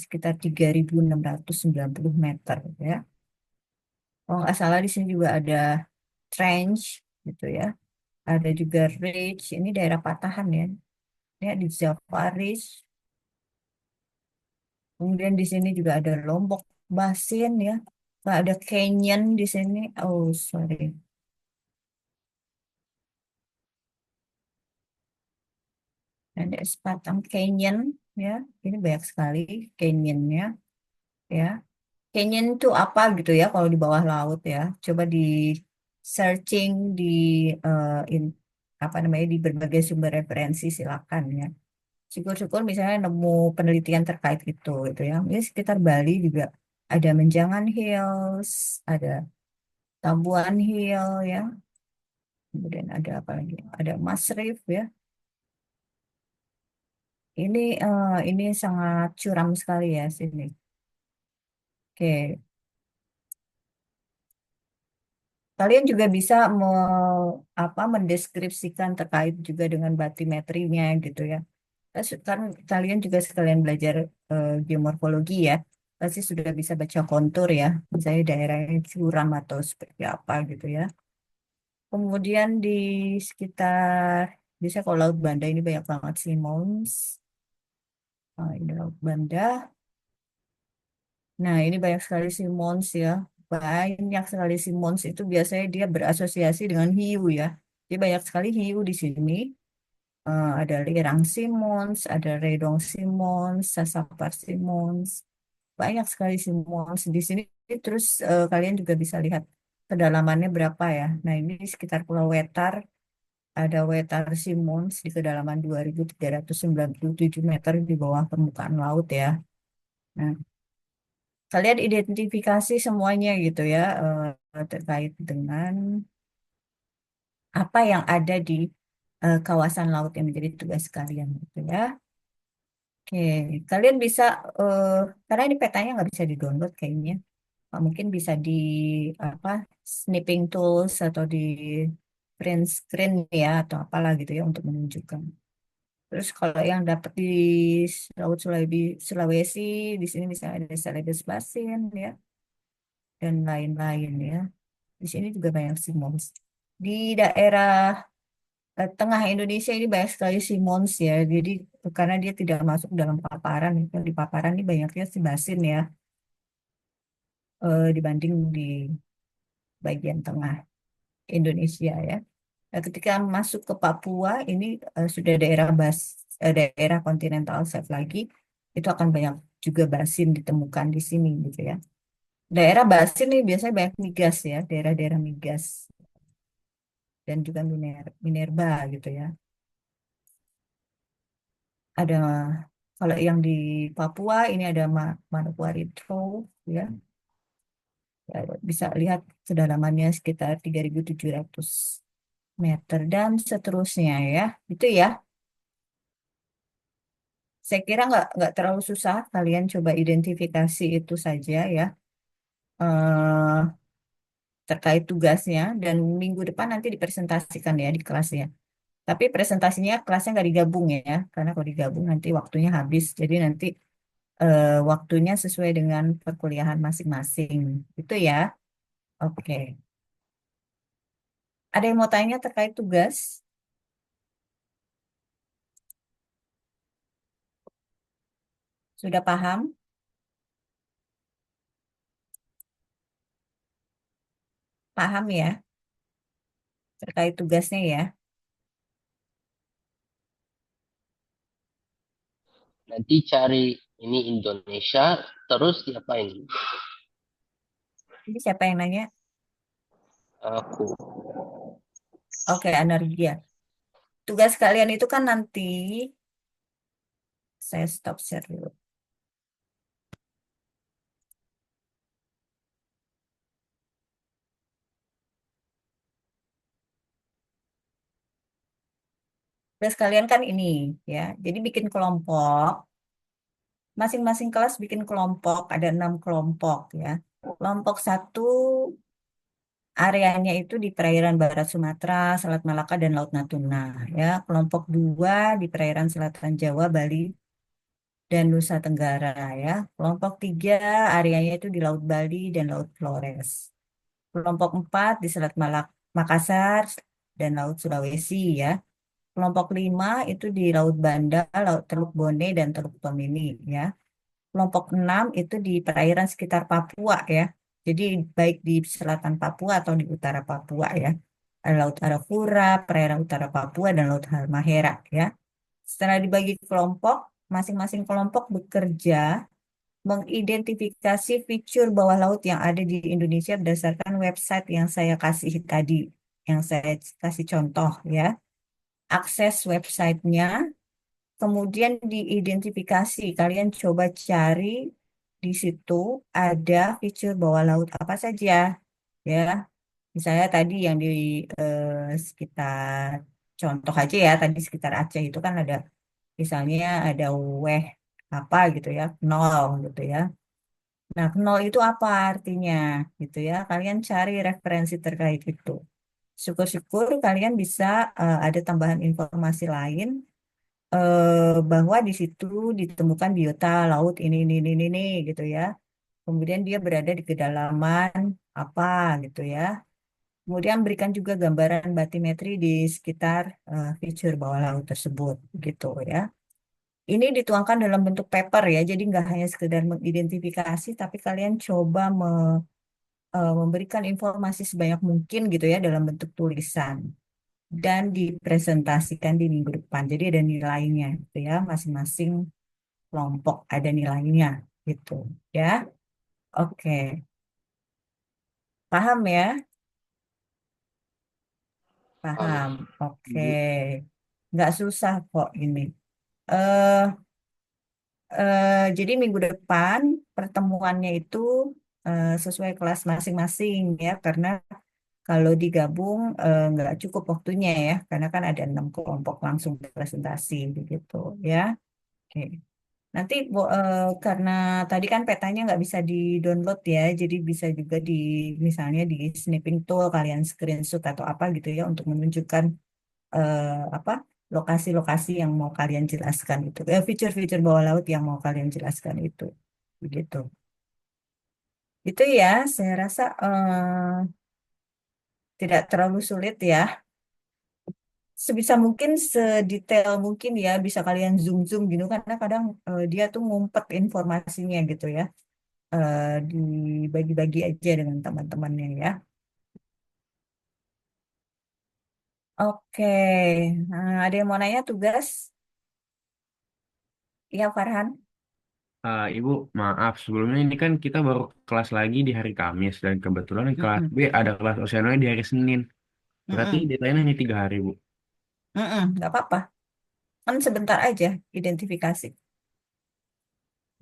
Speaker 1: sekitar 3.690 meter ya. Kalau nggak salah di sini juga ada trench gitu ya, ada juga ridge, ini daerah patahan ya. Ya, di Java Ridge. Kemudian di sini juga ada Lombok Basin ya. Nggak ada canyon di sini. Oh, sorry. Ada Sepatang Canyon ya. Ini banyak sekali canyonnya ya. Canyon itu apa gitu ya kalau di bawah laut ya. Coba di searching di in- apa namanya di berbagai sumber referensi silakan ya. Syukur-syukur misalnya nemu penelitian terkait gitu ya. Ini sekitar Bali juga ada Menjangan Hills, ada Tambuhan Hill ya. Kemudian ada apa lagi? Ada Mas Reef ya. Ini sangat curam sekali ya sini. Oke, kalian juga bisa mendeskripsikan terkait juga dengan batimetrinya gitu ya. Kan kalian juga sekalian belajar geomorfologi ya. Pasti sudah bisa baca kontur ya. Misalnya daerahnya curam atau seperti apa gitu ya. Kemudian di sekitar, bisa kalau Laut Banda ini banyak banget sih Mons. Ini Laut Banda. Nah, ini banyak sekali si Mons ya. Banyak sekali si Mons itu biasanya dia berasosiasi dengan hiu ya. Jadi banyak sekali hiu di sini. Ada Lirang Simons, ada Redong Simons, Sasapar Simons. Banyak sekali Simons di sini. Terus kalian juga bisa lihat kedalamannya berapa ya. Nah, ini sekitar Pulau Wetar. Ada Wetar Simons di kedalaman 2.397 meter di bawah permukaan laut ya. Nah, kalian identifikasi semuanya gitu ya terkait dengan apa yang ada di kawasan laut yang menjadi tugas kalian gitu ya. Oke, kalian bisa eh, karena ini petanya nggak bisa di-download kayaknya. Mungkin bisa di apa snipping tools atau di print screen ya atau apalah gitu ya untuk menunjukkan. Terus kalau yang dapat di Laut Sulawesi, Sulawesi di sini misalnya ada Celebes Basin ya dan lain-lain ya. Di sini juga banyak Simons. Di daerah tengah Indonesia ini banyak sekali Simons ya. Jadi karena dia tidak masuk dalam paparan, itu di paparan ini banyaknya si Basin ya dibanding di bagian tengah Indonesia ya. Nah, ketika masuk ke Papua ini sudah daerah kontinental shelf lagi, itu akan banyak juga basin ditemukan di sini gitu ya. Daerah basin ini biasanya banyak migas ya, daerah-daerah migas dan juga minerba gitu ya. Ada kalau yang di Papua ini ada Manokwari Trough ya. Ya, bisa lihat kedalamannya sekitar 3.700 meter dan seterusnya ya. Itu ya. Saya kira nggak terlalu susah. Kalian coba identifikasi itu saja ya eh, terkait tugasnya dan minggu depan nanti dipresentasikan ya di kelasnya. Tapi presentasinya kelasnya nggak digabung ya, karena kalau digabung nanti waktunya habis. Jadi nanti waktunya sesuai dengan perkuliahan masing-masing. Itu ya. Oke. Ada yang mau tanya terkait tugas? Sudah paham? Paham ya terkait tugasnya ya.
Speaker 3: Nanti cari ini Indonesia, terus diapain?
Speaker 1: Ini siapa yang nanya?
Speaker 3: Aku.
Speaker 1: Oke, Anargia. Tugas kalian itu kan nanti saya stop share dulu. Terus kalian kan ini ya, jadi bikin kelompok, masing-masing kelas bikin kelompok, ada 6 kelompok ya. Kelompok satu areanya itu di perairan Barat Sumatera, Selat Malaka, dan Laut Natuna ya. Kelompok dua di perairan Selatan Jawa, Bali, dan Nusa Tenggara ya. Kelompok tiga areanya itu di Laut Bali dan Laut Flores. Kelompok empat di Selat Makassar dan Laut Sulawesi ya. Kelompok lima itu di Laut Banda, Laut Teluk Bone, dan Teluk Tomini ya. Kelompok 6 itu di perairan sekitar Papua ya. Jadi baik di selatan Papua atau di utara Papua ya. Ada Laut Arafura, perairan utara Papua, dan Laut Halmahera ya. Setelah dibagi kelompok, masing-masing kelompok bekerja mengidentifikasi fitur bawah laut yang ada di Indonesia berdasarkan website yang saya kasih tadi, yang saya kasih contoh ya. Akses websitenya, kemudian diidentifikasi. Kalian coba cari di situ ada fitur bawah laut apa saja ya. Misalnya tadi yang di sekitar contoh aja ya, tadi sekitar Aceh itu kan ada misalnya ada weh apa gitu ya, nol gitu ya. Nah, nol itu apa artinya gitu ya. Kalian cari referensi terkait itu. Syukur-syukur kalian bisa ada tambahan informasi lain bahwa di situ ditemukan biota laut ini gitu ya. Kemudian dia berada di kedalaman apa gitu ya. Kemudian berikan juga gambaran batimetri di sekitar fitur bawah laut tersebut gitu ya. Ini dituangkan dalam bentuk paper ya, jadi nggak hanya sekedar mengidentifikasi, tapi kalian coba memberikan informasi sebanyak mungkin gitu ya dalam bentuk tulisan dan dipresentasikan di minggu depan. Jadi ada nilainya gitu ya, masing-masing kelompok ada nilainya gitu ya. Oke, paham ya?
Speaker 3: Paham.
Speaker 1: Paham. Oke,
Speaker 7: Ibu.
Speaker 1: nggak susah kok ini. Eh, jadi minggu depan pertemuannya itu sesuai kelas masing-masing ya, karena kalau digabung nggak cukup waktunya ya, karena kan ada 6 kelompok langsung presentasi begitu ya. Oke. Nanti karena tadi kan petanya nggak bisa di-download ya, jadi bisa juga di misalnya di snipping tool kalian screenshot atau apa gitu ya untuk menunjukkan eh, apa lokasi-lokasi yang mau kalian jelaskan itu, fitur-fitur bawah laut yang mau kalian jelaskan itu, begitu. Itu ya, saya rasa tidak terlalu sulit ya. Sebisa mungkin, sedetail mungkin ya, bisa kalian zoom-zoom gitu, karena kadang dia tuh ngumpet informasinya gitu ya. Dibagi-bagi aja dengan teman-temannya ya. Oke, nah, ada yang mau nanya tugas? Ya, Farhan.
Speaker 8: Ibu, maaf sebelumnya ini kan kita baru kelas lagi di hari Kamis dan kebetulan di kelas
Speaker 1: Mm-mm,
Speaker 8: B ada kelas opsionalnya di hari Senin. Berarti
Speaker 1: mm-mm,
Speaker 8: deadline hanya 3 hari, Bu.
Speaker 1: mm-mm, nggak apa-apa. Kan sebentar aja identifikasi,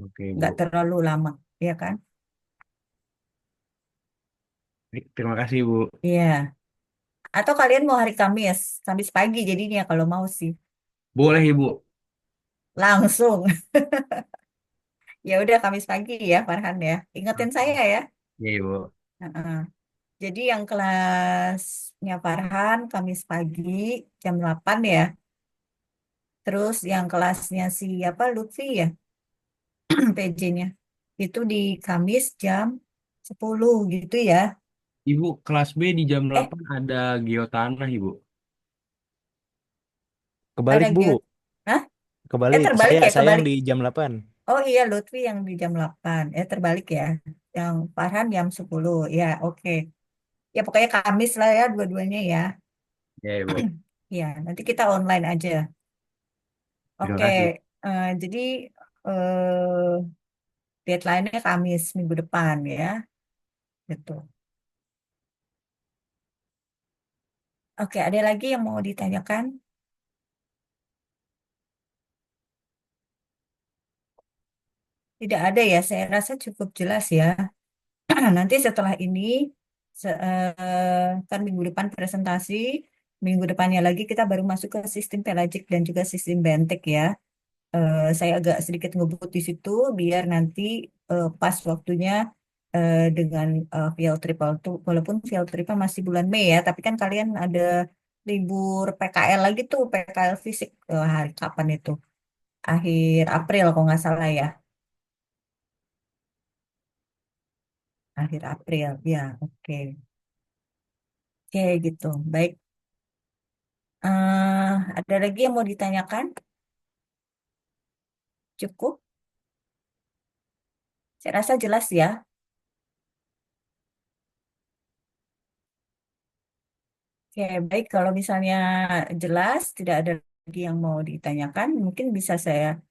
Speaker 8: Oke,
Speaker 1: nggak
Speaker 8: Bu.
Speaker 1: terlalu lama, ya kan?
Speaker 8: Baik, terima kasih, Bu.
Speaker 1: Iya. Atau kalian mau hari Kamis, Kamis pagi jadinya kalau mau sih.
Speaker 8: Boleh, Ibu.
Speaker 1: Langsung. Ya udah Kamis pagi ya, Farhan ya. Ingetin saya ya.
Speaker 8: Iya, Ibu.
Speaker 1: Heeh. Jadi yang kelasnya Farhan Kamis pagi jam 8 ya. Terus yang kelasnya siapa Lutfi ya, PJ-nya. Itu di Kamis jam 10 gitu ya.
Speaker 8: Ibu, kelas B di jam
Speaker 1: Eh,
Speaker 8: 8 ada geotanah, Ibu.
Speaker 9: Kebalik,
Speaker 1: ada
Speaker 9: Bu.
Speaker 1: Giot. Hah?
Speaker 9: Kebalik.
Speaker 1: Terbalik
Speaker 9: Saya
Speaker 1: ya,
Speaker 9: saya yang
Speaker 1: kebalik.
Speaker 9: di jam 8.
Speaker 1: Oh iya, Lutfi yang di jam 8. Terbalik ya. Yang Farhan jam 10. Ya, oke. Ya pokoknya Kamis lah ya dua-duanya ya.
Speaker 8: Ya, Ibu.
Speaker 1: Ya, nanti kita online aja.
Speaker 8: Terima
Speaker 1: Oke,
Speaker 8: kasih.
Speaker 1: jadi deadline-nya Kamis minggu depan ya. Gitu. Oke, ada lagi yang mau ditanyakan? Tidak ada ya, saya rasa cukup jelas ya. Nanti setelah ini, kan minggu depan presentasi, minggu depannya lagi kita baru masuk ke sistem pelagik dan juga sistem bentek ya. Saya agak sedikit ngebut di situ biar nanti pas waktunya dengan field trip walaupun field tripnya masih bulan Mei ya, tapi kan kalian ada libur PKL lagi tuh, PKL fisik hari kapan itu? Akhir April kalau nggak salah ya, akhir April ya. Oke, oke gitu. Baik. Ada lagi yang mau ditanyakan? Cukup? Saya rasa jelas ya. Oke, baik. Kalau misalnya jelas, tidak ada lagi yang mau ditanyakan, mungkin bisa saya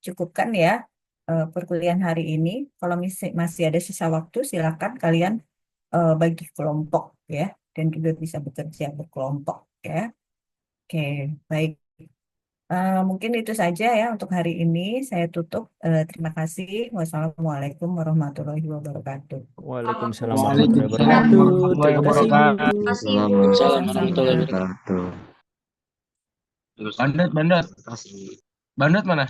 Speaker 1: cukupkan ya perkuliahan hari ini. Kalau masih ada sisa waktu, silakan kalian bagi kelompok ya, dan juga bisa bekerja berkelompok ya. Oke, baik. Mungkin itu saja ya untuk hari ini. Saya tutup. Terima kasih. Wassalamualaikum warahmatullahi wabarakatuh.
Speaker 7: Waalaikumsalam warahmatullahi
Speaker 2: Waalaikumsalam
Speaker 7: wabarakatuh.
Speaker 2: warahmatullahi
Speaker 7: Terima kasih, Bu.
Speaker 2: wabarakatuh.
Speaker 6: Waalaikumsalam warahmatullahi
Speaker 1: Sama-sama.
Speaker 6: wabarakatuh.
Speaker 4: Wabarakatuh.
Speaker 2: Bandot, bandot. Bandot mana?